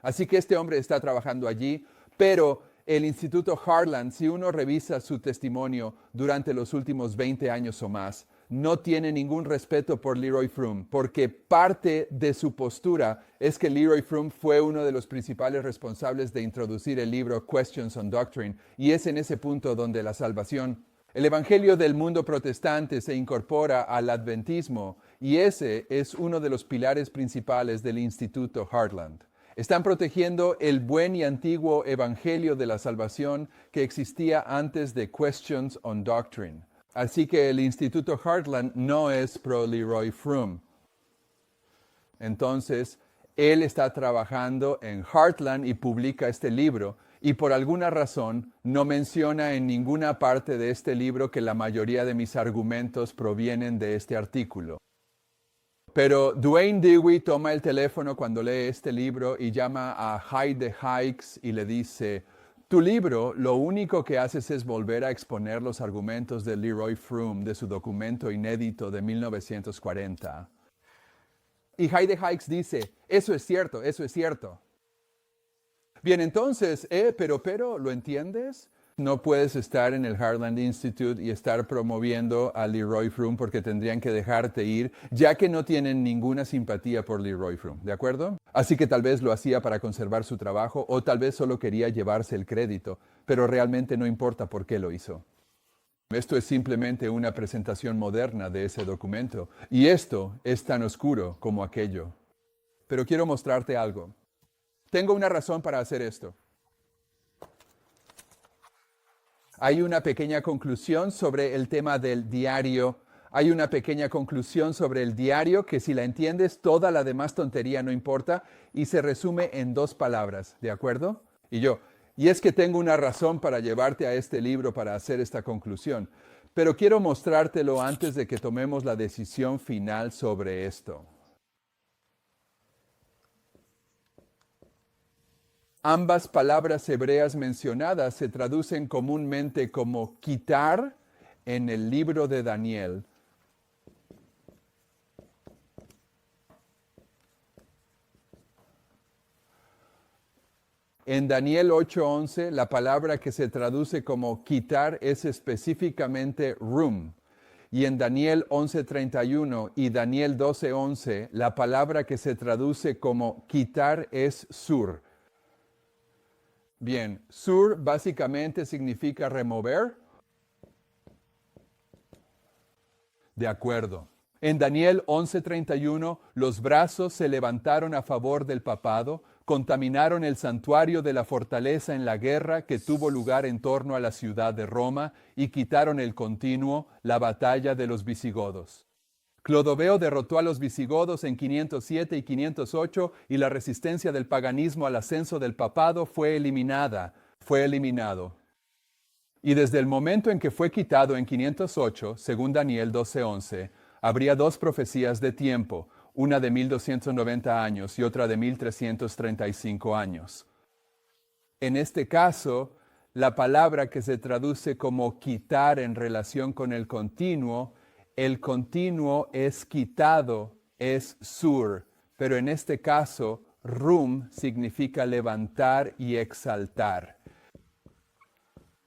Así que este hombre está trabajando allí, pero el Instituto Heartland, si uno revisa su testimonio durante los últimos 20 años o más, no tiene ningún respeto por Leroy Froome, porque parte de su postura es que Leroy Froome fue uno de los principales responsables de introducir el libro Questions on Doctrine, y es en ese punto donde la salvación, el evangelio del mundo protestante se incorpora al adventismo, y ese es uno de los pilares principales del Instituto Heartland. Están protegiendo el buen y antiguo evangelio de la salvación que existía antes de Questions on Doctrine. Así que el Instituto Heartland no es pro Leroy Froome. Entonces, él está trabajando en Heartland y publica este libro, y por alguna razón no menciona en ninguna parte de este libro que la mayoría de mis argumentos provienen de este artículo. Pero Duane Dewey toma el teléfono cuando lee este libro y llama a Heidi Hykes y le dice: tu libro lo único que haces es volver a exponer los argumentos de Leroy Froome de su documento inédito de 1940. Y Heidi Hykes dice: eso es cierto, eso es cierto. Bien, entonces, pero, ¿lo entiendes? No puedes estar en el Heartland Institute y estar promoviendo a Leroy Froome porque tendrían que dejarte ir, ya que no tienen ninguna simpatía por Leroy Froome, ¿de acuerdo? Así que tal vez lo hacía para conservar su trabajo o tal vez solo quería llevarse el crédito, pero realmente no importa por qué lo hizo. Esto es simplemente una presentación moderna de ese documento, y esto es tan oscuro como aquello. Pero quiero mostrarte algo. Tengo una razón para hacer esto. Hay una pequeña conclusión sobre el tema del diario. Hay una pequeña conclusión sobre el diario que, si la entiendes, toda la demás tontería no importa, y se resume en 2 palabras, ¿de acuerdo? Y es que tengo una razón para llevarte a este libro para hacer esta conclusión, pero quiero mostrártelo antes de que tomemos la decisión final sobre esto. Ambas palabras hebreas mencionadas se traducen comúnmente como quitar en el libro de Daniel. En Daniel 8:11, la palabra que se traduce como quitar es específicamente rum. Y en Daniel 11:31 y Daniel 12:11, la palabra que se traduce como quitar es sur. Bien, sur básicamente significa remover. De acuerdo. En Daniel 11:31, los brazos se levantaron a favor del papado, contaminaron el santuario de la fortaleza en la guerra que tuvo lugar en torno a la ciudad de Roma y quitaron el continuo, la batalla de los visigodos. Clodoveo derrotó a los visigodos en 507 y 508 y la resistencia del paganismo al ascenso del papado fue eliminado. Y desde el momento en que fue quitado en 508, según Daniel 12:11, habría 2 profecías de tiempo, una de 1290 años y otra de 1335 años. En este caso, la palabra que se traduce como quitar en relación con el continuo es quitado, es sur, pero en este caso, rum significa levantar y exaltar.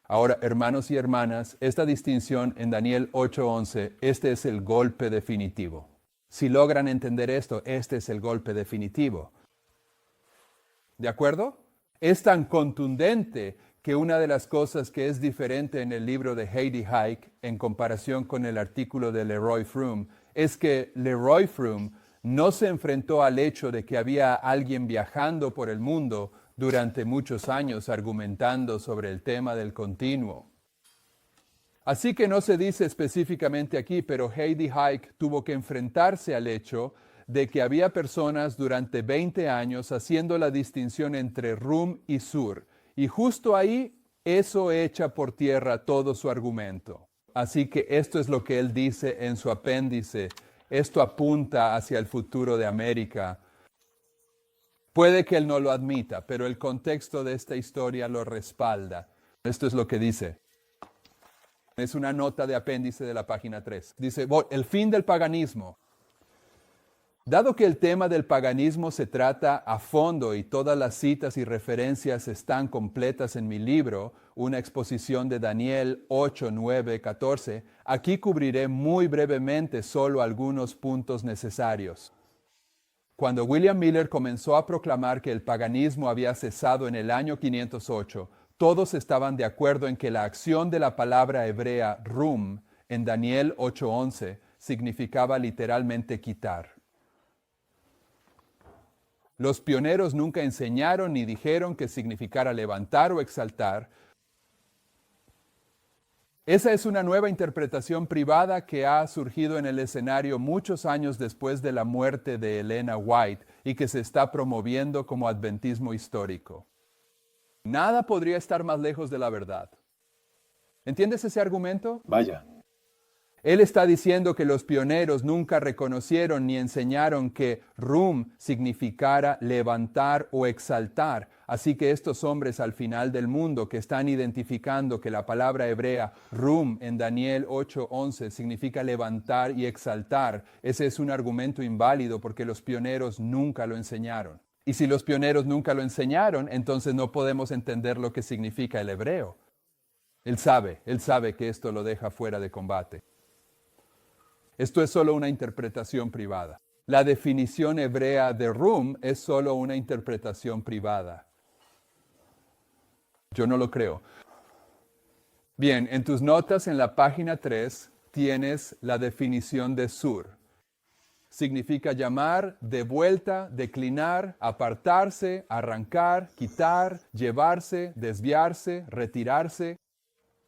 Ahora, hermanos y hermanas, esta distinción en Daniel 8:11, este es el golpe definitivo. Si logran entender esto, este es el golpe definitivo. ¿De acuerdo? Es tan contundente que una de las cosas que es diferente en el libro de Heidi Hykes en comparación con el artículo de Leroy Froome es que Leroy Froome no se enfrentó al hecho de que había alguien viajando por el mundo durante muchos años argumentando sobre el tema del continuo. Así que no se dice específicamente aquí, pero Heidi Hykes tuvo que enfrentarse al hecho de que había personas durante 20 años haciendo la distinción entre rum y sur. Y justo ahí, eso echa por tierra todo su argumento. Así que esto es lo que él dice en su apéndice. Esto apunta hacia el futuro de América. Puede que él no lo admita, pero el contexto de esta historia lo respalda. Esto es lo que dice. Es una nota de apéndice de la página 3. Dice, el fin del paganismo. Dado que el tema del paganismo se trata a fondo y todas las citas y referencias están completas en mi libro, una exposición de Daniel 8, 9, 14, aquí cubriré muy brevemente solo algunos puntos necesarios. Cuando William Miller comenzó a proclamar que el paganismo había cesado en el año 508, todos estaban de acuerdo en que la acción de la palabra hebrea rum en Daniel 8:11 significaba literalmente quitar. Los pioneros nunca enseñaron ni dijeron que significara levantar o exaltar. Esa es una nueva interpretación privada que ha surgido en el escenario muchos años después de la muerte de Elena White y que se está promoviendo como adventismo histórico. Nada podría estar más lejos de la verdad. ¿Entiendes ese argumento? Vaya. Él está diciendo que los pioneros nunca reconocieron ni enseñaron que rum significara levantar o exaltar. Así que estos hombres al final del mundo que están identificando que la palabra hebrea rum en Daniel 8:11 significa levantar y exaltar, ese es un argumento inválido porque los pioneros nunca lo enseñaron. Y si los pioneros nunca lo enseñaron, entonces no podemos entender lo que significa el hebreo. Él sabe que esto lo deja fuera de combate. Esto es solo una interpretación privada. La definición hebrea de rum es solo una interpretación privada. Yo no lo creo. Bien, en tus notas en la página 3 tienes la definición de sur. Significa llamar, de vuelta, declinar, apartarse, arrancar, quitar, llevarse, desviarse, retirarse.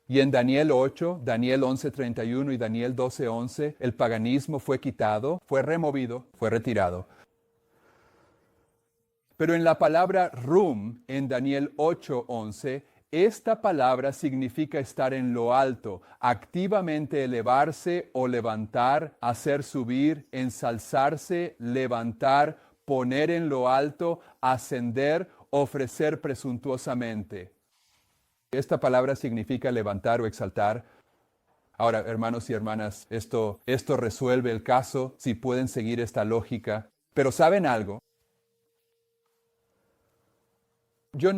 Y en Daniel 8, Daniel 11:31 y Daniel 12:11, el paganismo fue quitado, fue removido, fue retirado. Pero en la palabra rum, en Daniel 8:11, esta palabra significa estar en lo alto, activamente elevarse o levantar, hacer subir, ensalzarse, levantar, poner en lo alto, ascender, ofrecer presuntuosamente. Esta palabra significa levantar o exaltar. Ahora, hermanos y hermanas, esto resuelve el caso si pueden seguir esta lógica. Pero ¿saben algo? Yo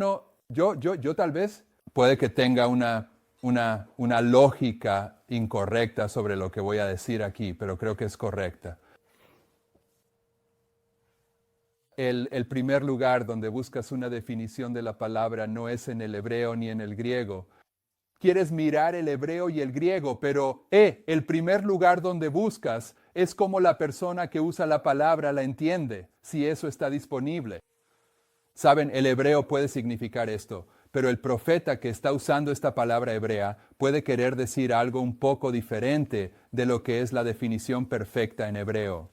tal vez puede que tenga una lógica incorrecta sobre lo que voy a decir aquí, pero creo que es correcta. El primer lugar donde buscas una definición de la palabra no es en el hebreo ni en el griego. Quieres mirar el hebreo y el griego, pero el primer lugar donde buscas es como la persona que usa la palabra la entiende, si eso está disponible. Saben, el hebreo puede significar esto, pero el profeta que está usando esta palabra hebrea puede querer decir algo un poco diferente de lo que es la definición perfecta en hebreo.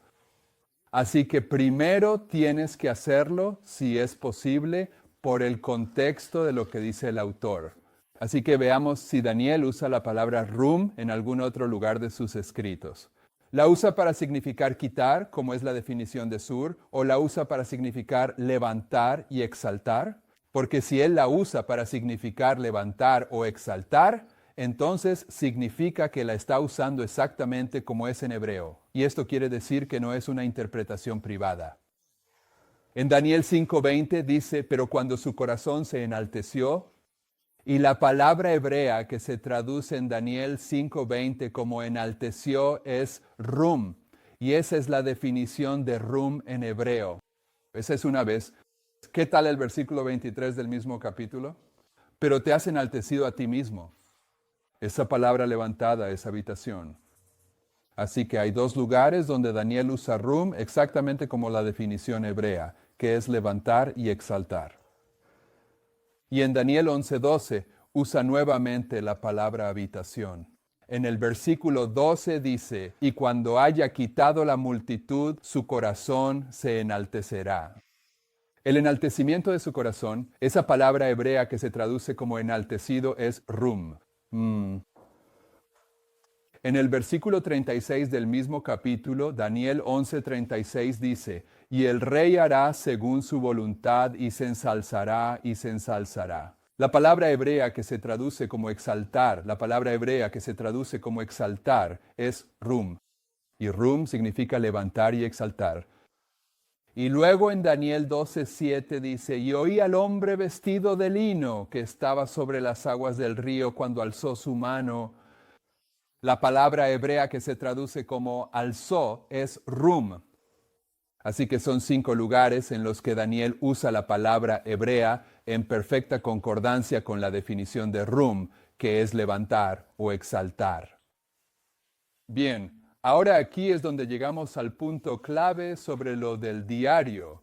Así que primero tienes que hacerlo, si es posible, por el contexto de lo que dice el autor. Así que veamos si Daniel usa la palabra rum en algún otro lugar de sus escritos. ¿La usa para significar quitar, como es la definición de sur, o la usa para significar levantar y exaltar? Porque si él la usa para significar levantar o exaltar, entonces significa que la está usando exactamente como es en hebreo. Y esto quiere decir que no es una interpretación privada. En Daniel 5:20 dice, pero cuando su corazón se enalteció, y la palabra hebrea que se traduce en Daniel 5:20 como enalteció es rum. Y esa es la definición de rum en hebreo. Esa es una vez. ¿Qué tal el versículo 23 del mismo capítulo? Pero te has enaltecido a ti mismo. Esa palabra levantada es habitación. Así que hay dos lugares donde Daniel usa rum exactamente como la definición hebrea, que es levantar y exaltar. Y en Daniel 11:12 usa nuevamente la palabra habitación. En el versículo 12 dice, y cuando haya quitado la multitud, su corazón se enaltecerá. El enaltecimiento de su corazón, esa palabra hebrea que se traduce como enaltecido es rum. En el versículo 36 del mismo capítulo, Daniel 11:36 dice, y el rey hará según su voluntad y se ensalzará y se ensalzará. La palabra hebrea que se traduce como exaltar, es rum. Y rum significa levantar y exaltar. Y luego en Daniel 12:7 dice, y oí al hombre vestido de lino que estaba sobre las aguas del río cuando alzó su mano. La palabra hebrea que se traduce como alzó es rum. Así que son 5 lugares en los que Daniel usa la palabra hebrea en perfecta concordancia con la definición de rum, que es levantar o exaltar. Bien, ahora aquí es donde llegamos al punto clave sobre lo del diario.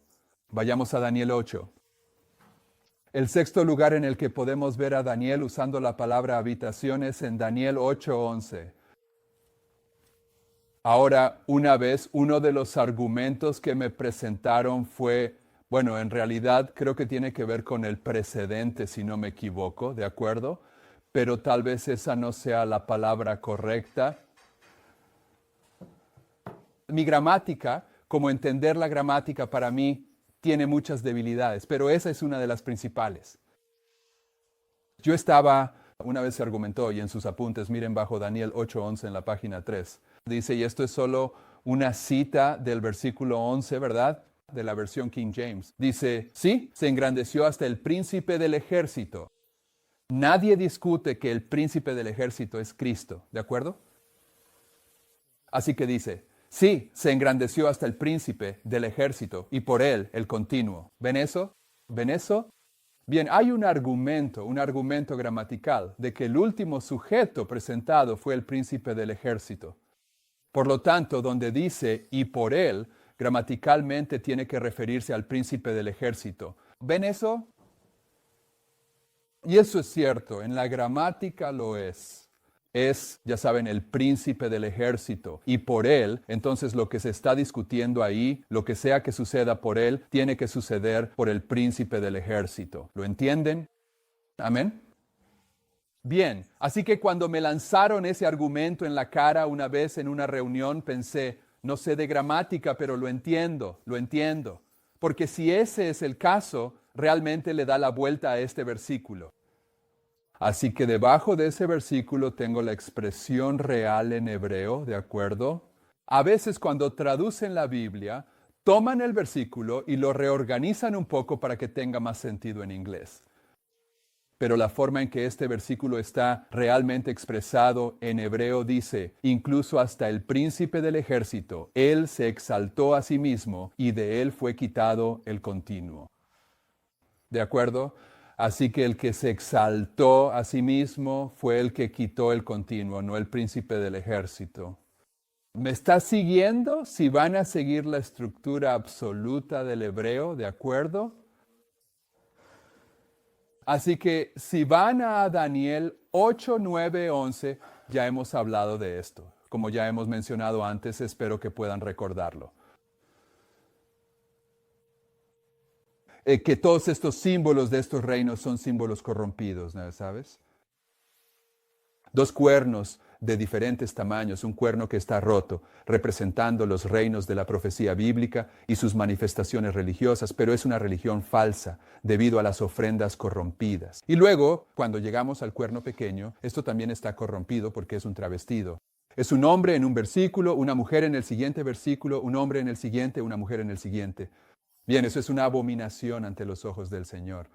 Vayamos a Daniel 8. El sexto lugar en el que podemos ver a Daniel usando la palabra habitación es en Daniel 8:11. Ahora, una vez, uno de los argumentos que me presentaron fue, bueno, en realidad creo que tiene que ver con el precedente, si no me equivoco, ¿de acuerdo? Pero tal vez esa no sea la palabra correcta. Mi gramática, como entender la gramática para mí, tiene muchas debilidades, pero esa es una de las principales. Yo estaba, una vez se argumentó, y en sus apuntes, miren bajo Daniel 8:11 en la página 3, dice, y esto es solo una cita del versículo 11, ¿verdad? De la versión King James. Dice, sí, se engrandeció hasta el príncipe del ejército. Nadie discute que el príncipe del ejército es Cristo, ¿de acuerdo? Así que dice, sí, se engrandeció hasta el príncipe del ejército y por él el continuo. ¿Ven eso? ¿Ven eso? Bien, hay un argumento gramatical de que el último sujeto presentado fue el príncipe del ejército. Por lo tanto, donde dice y por él, gramaticalmente tiene que referirse al príncipe del ejército. ¿Ven eso? Y eso es cierto, en la gramática lo es. Es, ya saben, el príncipe del ejército. Y por él, entonces lo que se está discutiendo ahí, lo que sea que suceda por él, tiene que suceder por el príncipe del ejército. ¿Lo entienden? Amén. Bien, así que cuando me lanzaron ese argumento en la cara una vez en una reunión, pensé, no sé de gramática, pero lo entiendo. Porque si ese es el caso, realmente le da la vuelta a este versículo. Así que debajo de ese versículo tengo la expresión real en hebreo, ¿de acuerdo? A veces cuando traducen la Biblia, toman el versículo y lo reorganizan un poco para que tenga más sentido en inglés. Pero la forma en que este versículo está realmente expresado en hebreo dice, incluso hasta el príncipe del ejército, él se exaltó a sí mismo y de él fue quitado el continuo. ¿De acuerdo? Así que el que se exaltó a sí mismo fue el que quitó el continuo, no el príncipe del ejército. ¿Me está siguiendo? Si van a seguir la estructura absoluta del hebreo, ¿de acuerdo? Así que si van a Daniel 8, 9, 11, ya hemos hablado de esto. Como ya hemos mencionado antes, espero que puedan recordarlo. Que todos estos símbolos de estos reinos son símbolos corrompidos, ¿no? ¿Sabes? 2 cuernos de diferentes tamaños, un cuerno que está roto, representando los reinos de la profecía bíblica y sus manifestaciones religiosas, pero es una religión falsa debido a las ofrendas corrompidas. Y luego, cuando llegamos al cuerno pequeño, esto también está corrompido porque es un travestido. Es un hombre en un versículo, una mujer en el siguiente versículo, un hombre en el siguiente, una mujer en el siguiente. Bien, eso es una abominación ante los ojos del Señor.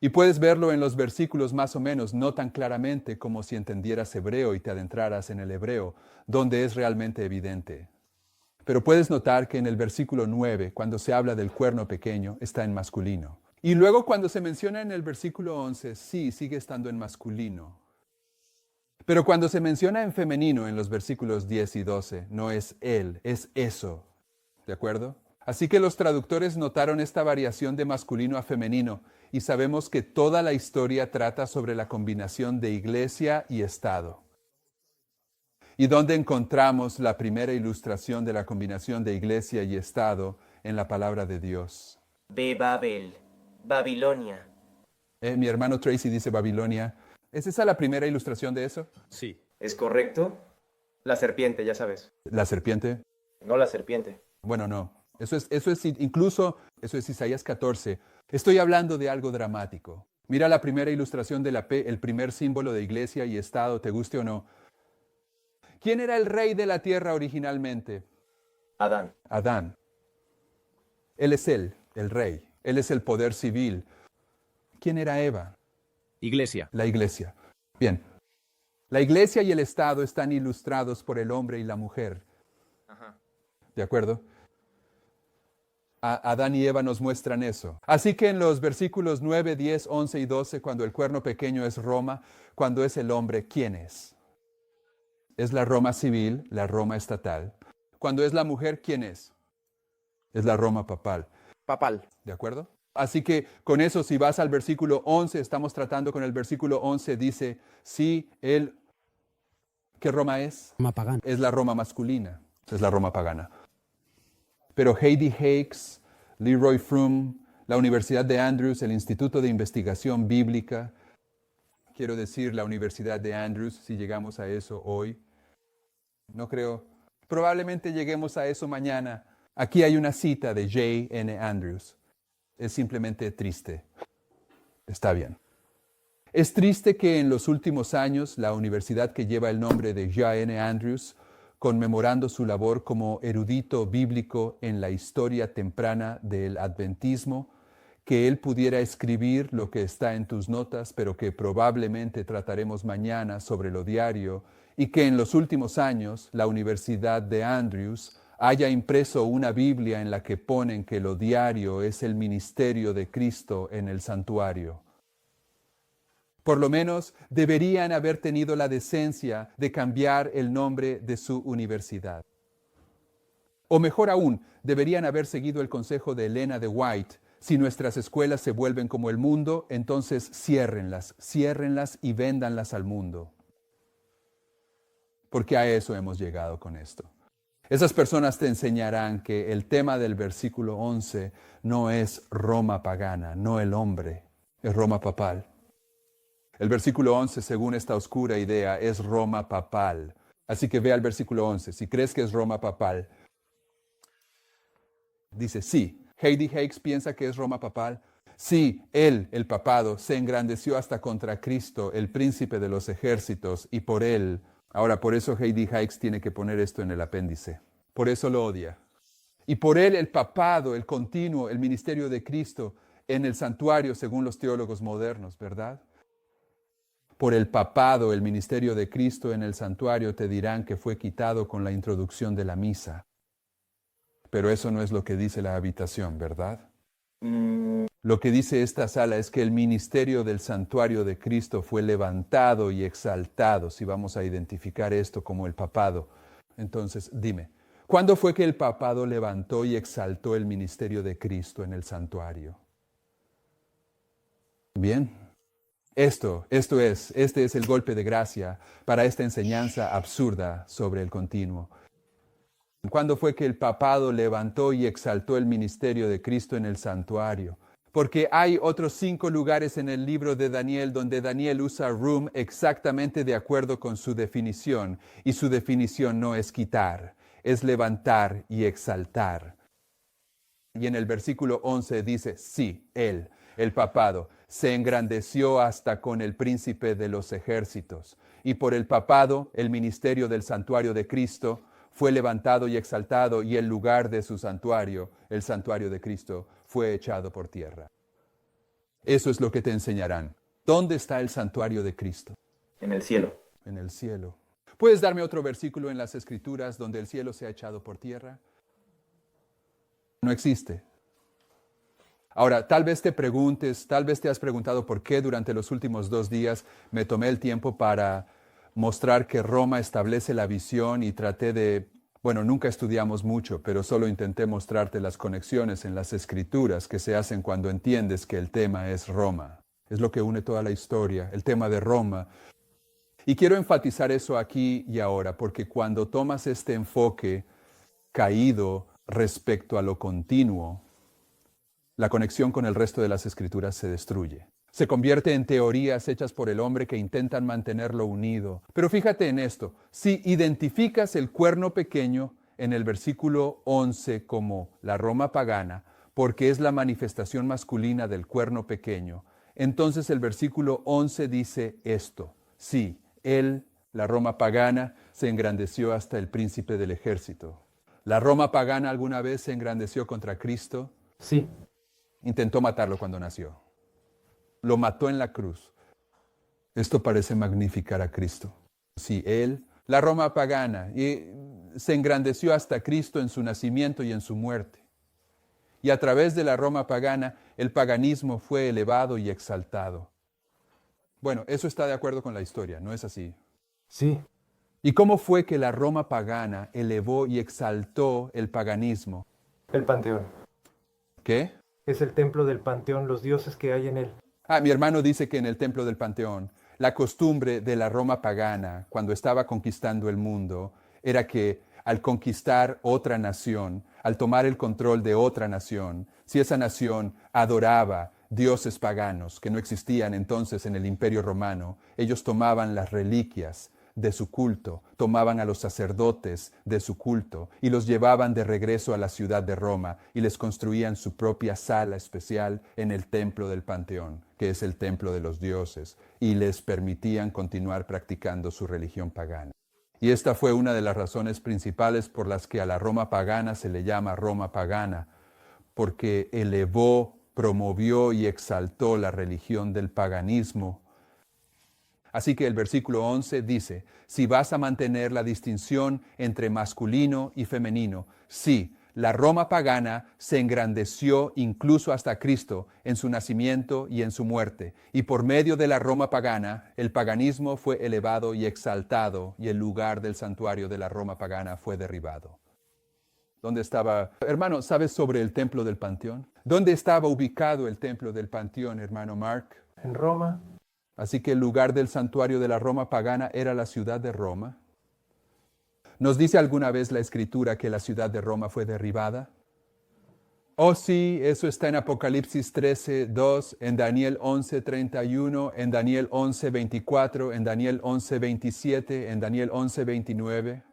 Y puedes verlo en los versículos más o menos, no tan claramente como si entendieras hebreo y te adentraras en el hebreo, donde es realmente evidente. Pero puedes notar que en el versículo 9, cuando se habla del cuerno pequeño, está en masculino. Y luego cuando se menciona en el versículo 11, sí, sigue estando en masculino. Pero cuando se menciona en femenino en los versículos 10 y 12, no es él, es eso. ¿De acuerdo? Así que los traductores notaron esta variación de masculino a femenino y sabemos que toda la historia trata sobre la combinación de iglesia y Estado. ¿Y dónde encontramos la primera ilustración de la combinación de iglesia y Estado en la palabra de Dios? Babel, Babilonia. Mi hermano Tracy dice Babilonia. ¿Es esa la primera ilustración de eso? Sí. ¿Es correcto? La serpiente, ya sabes. ¿La serpiente? No la serpiente. Bueno, no. Eso es Isaías 14. Estoy hablando de algo dramático. Mira la primera ilustración de la P, el primer símbolo de iglesia y Estado, te guste o no. ¿Quién era el rey de la tierra originalmente? Adán. Adán. Él es el rey. Él es el poder civil. ¿Quién era Eva? Iglesia. La iglesia. Bien. La iglesia y el Estado están ilustrados por el hombre y la mujer. ¿De acuerdo? Adán y Eva nos muestran eso. Así que en los versículos 9, 10, 11 y 12, cuando el cuerno pequeño es Roma, cuando es el hombre, ¿quién es? Es la Roma civil, la Roma estatal. Cuando es la mujer, ¿quién es? Es la Roma papal. Papal. ¿De acuerdo? Así que con eso, si vas al versículo 11, estamos tratando con el versículo 11, dice, sí, ¿qué Roma es? Roma pagana. Es la Roma masculina, es la Roma pagana. Pero Heidi Hakes, Leroy Froome, la Universidad de Andrews, el Instituto de Investigación Bíblica, quiero decir la Universidad de Andrews, si llegamos a eso hoy, no creo, probablemente lleguemos a eso mañana. Aquí hay una cita de J.N. Andrews. Es simplemente triste. Está bien. Es triste que en los últimos años la universidad que lleva el nombre de J.N. Andrews, conmemorando su labor como erudito bíblico en la historia temprana del adventismo, que él pudiera escribir lo que está en tus notas, pero que probablemente trataremos mañana sobre lo diario, y que en los últimos años la Universidad de Andrews haya impreso una Biblia en la que ponen que lo diario es el ministerio de Cristo en el santuario. Por lo menos deberían haber tenido la decencia de cambiar el nombre de su universidad. O mejor aún, deberían haber seguido el consejo de Elena de White. Si nuestras escuelas se vuelven como el mundo, entonces ciérrenlas y véndanlas al mundo. Porque a eso hemos llegado con esto. Esas personas te enseñarán que el tema del versículo 11 no es Roma pagana, no el hombre, es Roma papal. El versículo 11, según esta oscura idea, es Roma papal. Así que ve al versículo 11. Si crees que es Roma papal, dice sí. Heidi Hakes piensa que es Roma papal. Sí, él, el papado, se engrandeció hasta contra Cristo, el príncipe de los ejércitos, y por él. Ahora, por eso Heidi Hakes tiene que poner esto en el apéndice. Por eso lo odia. Y por él el papado, el continuo, el ministerio de Cristo en el santuario, según los teólogos modernos, ¿verdad? Por el papado, el ministerio de Cristo en el santuario, te dirán que fue quitado con la introducción de la misa. Pero eso no es lo que dice la habitación, ¿verdad? Lo que dice esta sala es que el ministerio del santuario de Cristo fue levantado y exaltado, si vamos a identificar esto como el papado. Entonces, dime, ¿cuándo fue que el papado levantó y exaltó el ministerio de Cristo en el santuario? Bien. Este es el golpe de gracia para esta enseñanza absurda sobre el continuo. ¿Cuándo fue que el papado levantó y exaltó el ministerio de Cristo en el santuario? Porque hay otros 5 lugares en el libro de Daniel donde Daniel usa room exactamente de acuerdo con su definición, y su definición no es quitar, es levantar y exaltar. Y en el versículo 11 dice, sí, él, el papado, se engrandeció hasta con el príncipe de los ejércitos. Y por el papado, el ministerio del santuario de Cristo, fue levantado y exaltado, y el lugar de su santuario, el santuario de Cristo, fue echado por tierra. Eso es lo que te enseñarán. ¿Dónde está el santuario de Cristo? En el cielo. En el cielo. ¿Puedes darme otro versículo en las Escrituras donde el cielo sea echado por tierra? No existe. Ahora, tal vez te has preguntado por qué durante los últimos 2 días me tomé el tiempo para mostrar que Roma establece la visión y nunca estudiamos mucho, pero solo intenté mostrarte las conexiones en las Escrituras que se hacen cuando entiendes que el tema es Roma. Es lo que une toda la historia, el tema de Roma. Y quiero enfatizar eso aquí y ahora, porque cuando tomas este enfoque caído respecto a lo continuo, la conexión con el resto de las Escrituras se destruye. Se convierte en teorías hechas por el hombre que intentan mantenerlo unido. Pero fíjate en esto, si identificas el cuerno pequeño en el versículo 11 como la Roma pagana, porque es la manifestación masculina del cuerno pequeño, entonces el versículo 11 dice esto, sí, él, la Roma pagana, se engrandeció hasta el príncipe del ejército. ¿La Roma pagana alguna vez se engrandeció contra Cristo? Sí. Intentó matarlo cuando nació. Lo mató en la cruz. Esto parece magnificar a Cristo. Sí, él, la Roma pagana, y se engrandeció hasta Cristo en su nacimiento y en su muerte. Y a través de la Roma pagana, el paganismo fue elevado y exaltado. Bueno, eso está de acuerdo con la historia, ¿no es así? Sí. ¿Y cómo fue que la Roma pagana elevó y exaltó el paganismo? El panteón. ¿Qué? Es el templo del panteón, los dioses que hay en él. Mi hermano dice que en el templo del Panteón, la costumbre de la Roma pagana, cuando estaba conquistando el mundo, era que al conquistar otra nación, al tomar el control de otra nación, si esa nación adoraba dioses paganos que no existían entonces en el Imperio Romano, ellos tomaban las reliquias de su culto, tomaban a los sacerdotes de su culto y los llevaban de regreso a la ciudad de Roma y les construían su propia sala especial en el templo del Panteón, que es el templo de los dioses, y les permitían continuar practicando su religión pagana. Y esta fue una de las razones principales por las que a la Roma pagana se le llama Roma pagana, porque elevó, promovió y exaltó la religión del paganismo. Así que el versículo 11 dice, si vas a mantener la distinción entre masculino y femenino, sí, la Roma pagana se engrandeció incluso hasta Cristo en su nacimiento y en su muerte, y por medio de la Roma pagana, el paganismo fue elevado y exaltado, y el lugar del santuario de la Roma pagana fue derribado. ¿Dónde estaba? Hermano, ¿sabes sobre el templo del Panteón? ¿Dónde estaba ubicado el templo del Panteón, hermano Mark? En Roma. Así que el lugar del santuario de la Roma pagana era la ciudad de Roma. ¿Nos dice alguna vez la Escritura que la ciudad de Roma fue derribada? Oh sí, eso está en Apocalipsis 13:2, en Daniel 11:31, en Daniel 11:24, en Daniel 11:27, en Daniel 11:29.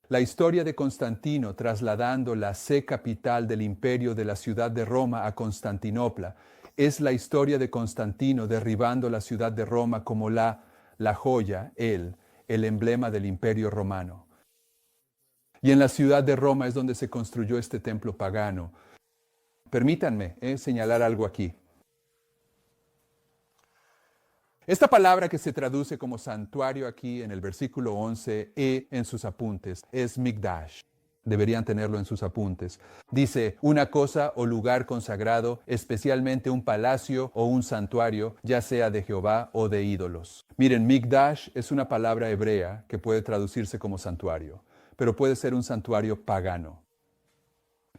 La historia de Constantino trasladando la sé capital del imperio de la ciudad de Roma a Constantinopla es la historia de Constantino derribando la ciudad de Roma como la joya, el emblema del imperio romano. Y en la ciudad de Roma es donde se construyó este templo pagano. Permítanme señalar algo aquí. Esta palabra que se traduce como santuario aquí en el versículo 11 en sus apuntes es Mikdash. Deberían tenerlo en sus apuntes. Dice, una cosa o lugar consagrado, especialmente un palacio o un santuario, ya sea de Jehová o de ídolos. Miren, Mikdash es una palabra hebrea que puede traducirse como santuario, pero puede ser un santuario pagano.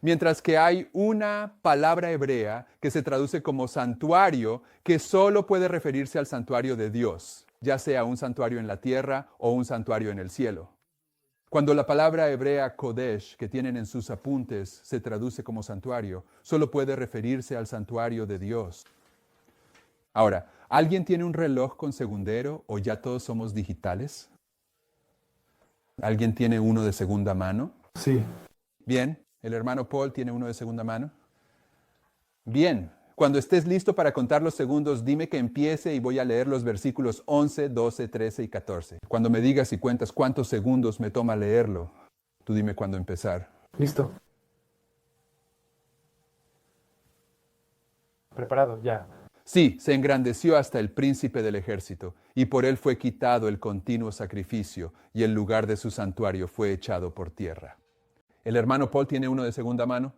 Mientras que hay una palabra hebrea que se traduce como santuario que solo puede referirse al santuario de Dios, ya sea un santuario en la tierra o un santuario en el cielo. Cuando la palabra hebrea Kodesh, que tienen en sus apuntes, se traduce como santuario, solo puede referirse al santuario de Dios. Ahora, ¿alguien tiene un reloj con segundero o ya todos somos digitales? ¿Alguien tiene uno de segunda mano? Sí. Bien, ¿el hermano Paul tiene uno de segunda mano? Bien, cuando estés listo para contar los segundos, dime que empiece y voy a leer los versículos 11, 12, 13 y 14. Cuando me digas y cuentas cuántos segundos me toma leerlo, tú dime cuándo empezar. Listo. Preparado, ya. Sí, se engrandeció hasta el príncipe del ejército, y por él fue quitado el continuo sacrificio, y el lugar de su santuario fue echado por tierra. ¿El hermano Paul tiene uno de segunda mano?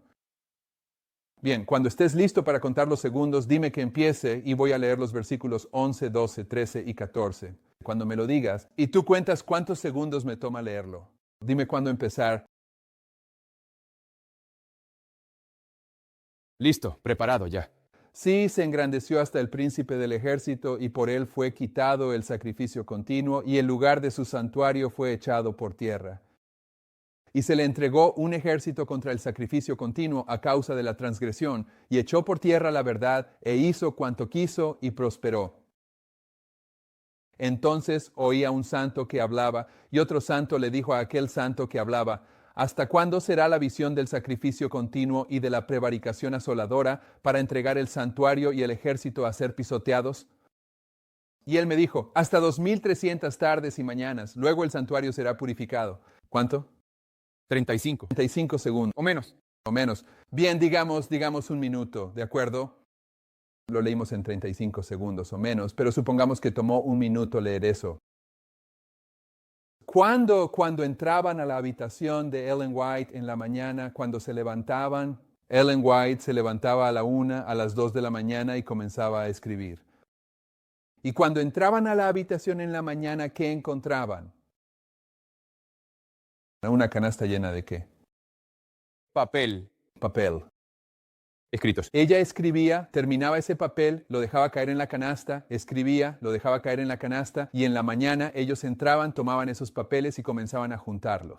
Bien, cuando estés listo para contar los segundos, dime que empiece y voy a leer los versículos 11, 12, 13 y 14. Cuando me lo digas, y tú cuentas cuántos segundos me toma leerlo. Dime cuándo empezar. Listo, preparado ya. Sí, se engrandeció hasta el príncipe del ejército, y por él fue quitado el sacrificio continuo, y el lugar de su santuario fue echado por tierra. Y se le entregó un ejército contra el sacrificio continuo a causa de la transgresión, y echó por tierra la verdad, e hizo cuanto quiso, y prosperó. Entonces oía un santo que hablaba, y otro santo le dijo a aquel santo que hablaba, ¿hasta cuándo será la visión del sacrificio continuo y de la prevaricación asoladora para entregar el santuario y el ejército a ser pisoteados? Y él me dijo, hasta 2300 tardes y mañanas, luego el santuario será purificado. ¿Cuánto? 35. 35 segundos. O menos. o menos. Bien, digamos un minuto, ¿de acuerdo? Lo leímos en 35 segundos o menos, pero supongamos que tomó un minuto leer eso. Cuando entraban a la habitación de Ellen White en la mañana, cuando se levantaban, Ellen White se levantaba a la 1, a las 2 de la mañana y comenzaba a escribir. Y cuando entraban a la habitación en la mañana, ¿qué encontraban? ¿Una canasta llena de qué? Papel. Papel. Escritos. Ella escribía, terminaba ese papel, lo dejaba caer en la canasta, escribía, lo dejaba caer en la canasta y en la mañana ellos entraban, tomaban esos papeles y comenzaban a juntarlos.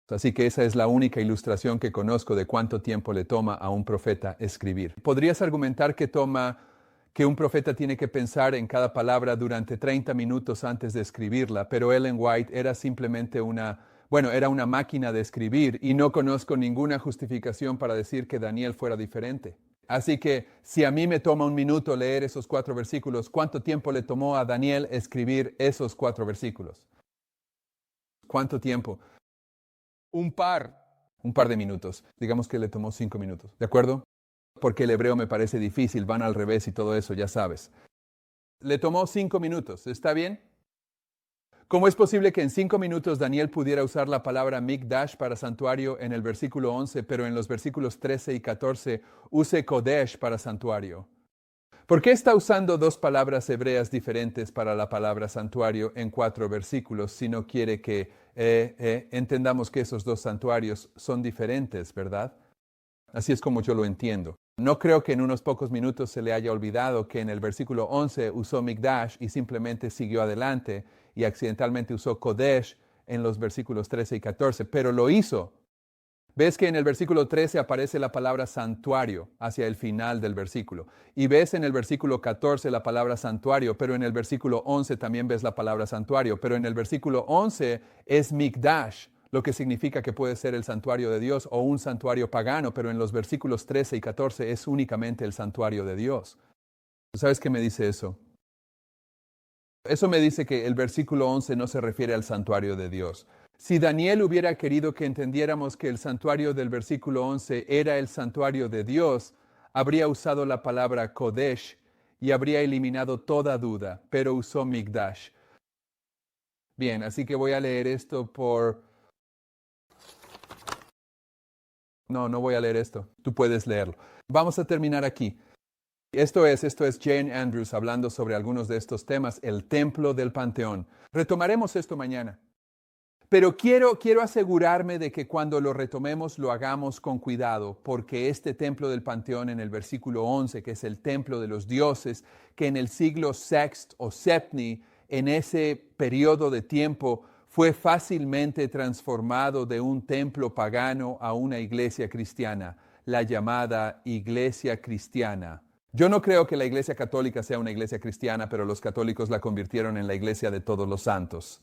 Así que esa es la única ilustración que conozco de cuánto tiempo le toma a un profeta escribir. ¿Podrías argumentar que un profeta tiene que pensar en cada palabra durante 30 minutos antes de escribirla, pero Ellen White era simplemente era una máquina de escribir y no conozco ninguna justificación para decir que Daniel fuera diferente. Así que si a mí me toma un minuto leer esos 4 versículos, ¿cuánto tiempo le tomó a Daniel escribir esos 4 versículos? ¿Cuánto tiempo? Un par de minutos. Digamos que le tomó 5 minutos. ¿De acuerdo? Porque el hebreo me parece difícil, van al revés y todo eso, ya sabes. Le tomó 5 minutos. ¿Está bien? ¿Cómo es posible que en 5 minutos Daniel pudiera usar la palabra Mikdash para santuario en el versículo 11, pero en los versículos 13 y 14 use Kodesh para santuario? ¿Por qué está usando 2 palabras hebreas diferentes para la palabra santuario en 4 versículos si no quiere que entendamos que esos 2 santuarios son diferentes, verdad? Así es como yo lo entiendo. No creo que en unos pocos minutos se le haya olvidado que en el versículo 11 usó Mikdash y simplemente siguió adelante y accidentalmente usó Kodesh en los versículos 13 y 14, pero lo hizo. Ves que en el versículo 13 aparece la palabra santuario hacia el final del versículo. Y ves en el versículo 14 la palabra santuario, pero en el versículo 11 también ves la palabra santuario. Pero en el versículo 11 es Mikdash, lo que significa que puede ser el santuario de Dios o un santuario pagano, pero en los versículos 13 y 14 es únicamente el santuario de Dios. ¿Sabes qué me dice eso? Eso me dice que el versículo 11 no se refiere al santuario de Dios. Si Daniel hubiera querido que entendiéramos que el santuario del versículo 11 era el santuario de Dios, habría usado la palabra Kodesh y habría eliminado toda duda, pero usó Mikdash. Bien, así que voy a leer esto No voy a leer esto. Tú puedes leerlo. Vamos a terminar aquí. Esto es Jane Andrews hablando sobre algunos de estos temas, el templo del Panteón. Retomaremos esto mañana. Pero quiero asegurarme de que cuando lo retomemos lo hagamos con cuidado, porque este templo del Panteón en el versículo 11, que es el templo de los dioses, que en el siglo VI o VII, en ese periodo de tiempo, fue fácilmente transformado de un templo pagano a una iglesia cristiana, la llamada iglesia cristiana. Yo no creo que la iglesia católica sea una iglesia cristiana, pero los católicos la convirtieron en la iglesia de todos los santos.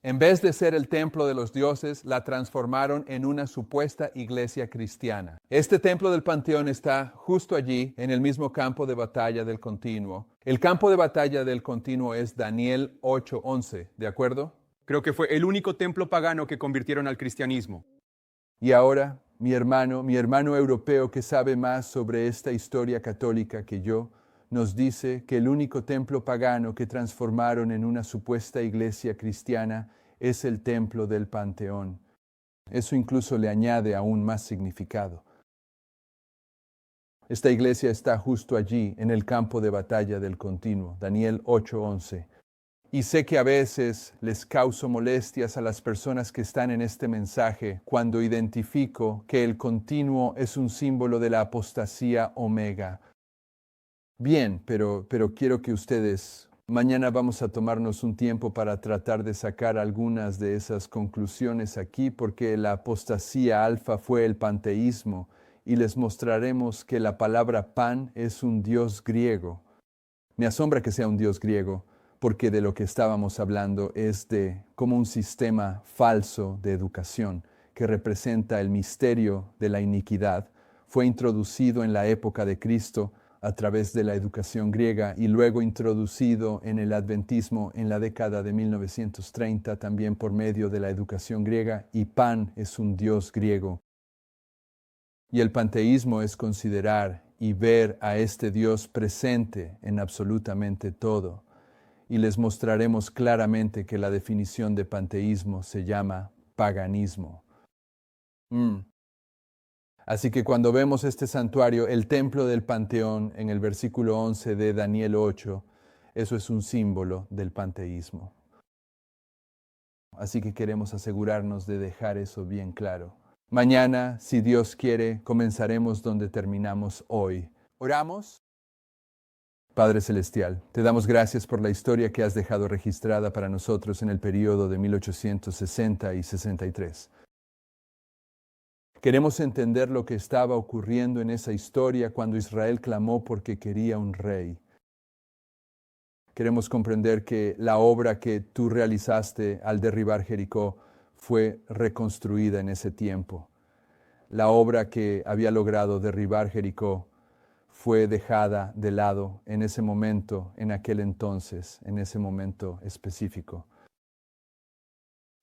En vez de ser el templo de los dioses, la transformaron en una supuesta iglesia cristiana. Este templo del Panteón está justo allí, en el mismo campo de batalla del continuo. El campo de batalla del continuo es Daniel 8:11, ¿de acuerdo? Creo que fue el único templo pagano que convirtieron al cristianismo. Y ahora, mi hermano europeo que sabe más sobre esta historia católica que yo, nos dice que el único templo pagano que transformaron en una supuesta iglesia cristiana es el templo del Panteón. Eso incluso le añade aún más significado. Esta iglesia está justo allí, en el campo de batalla del continuo, Daniel 8:11. Y sé que a veces les causo molestias a las personas que están en este mensaje cuando identifico que el continuo es un símbolo de la apostasía omega. Bien, pero quiero que ustedes, mañana vamos a tomarnos un tiempo para tratar de sacar algunas de esas conclusiones aquí, porque la apostasía alfa fue el panteísmo, y les mostraremos que la palabra pan es un dios griego. Me asombra que sea un dios griego, porque de lo que estábamos hablando es de como un sistema falso de educación que representa el misterio de la iniquidad. Fue introducido en la época de Cristo a través de la educación griega y luego introducido en el adventismo en la década de 1930 también por medio de la educación griega, y Pan es un dios griego. Y el panteísmo es considerar y ver a este Dios presente en absolutamente todo. Y les mostraremos claramente que la definición de panteísmo se llama paganismo. Así que cuando vemos este santuario, el templo del panteón, en el versículo 11 de Daniel 8, eso es un símbolo del panteísmo. Así que queremos asegurarnos de dejar eso bien claro. Mañana, si Dios quiere, comenzaremos donde terminamos hoy. ¿Oramos? Padre Celestial, te damos gracias por la historia que has dejado registrada para nosotros en el período de 1860 y 63. Queremos entender lo que estaba ocurriendo en esa historia cuando Israel clamó porque quería un rey. Queremos comprender que la obra que tú realizaste al derribar Jericó fue reconstruida en ese tiempo. La obra que había logrado derribar Jericó fue dejada de lado en ese momento, en aquel entonces, en ese momento específico.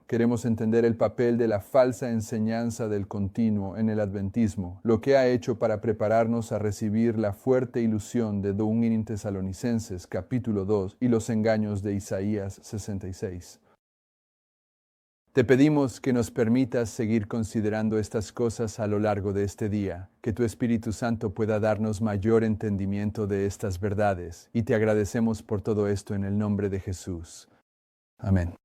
Queremos entender el papel de la falsa enseñanza del continuo en el adventismo, lo que ha hecho para prepararnos a recibir la fuerte ilusión de 2 Tesalonicenses capítulo 2 y los engaños de Isaías 66. Te pedimos que nos permitas seguir considerando estas cosas a lo largo de este día, que tu Espíritu Santo pueda darnos mayor entendimiento de estas verdades, y te agradecemos por todo esto en el nombre de Jesús. Amén.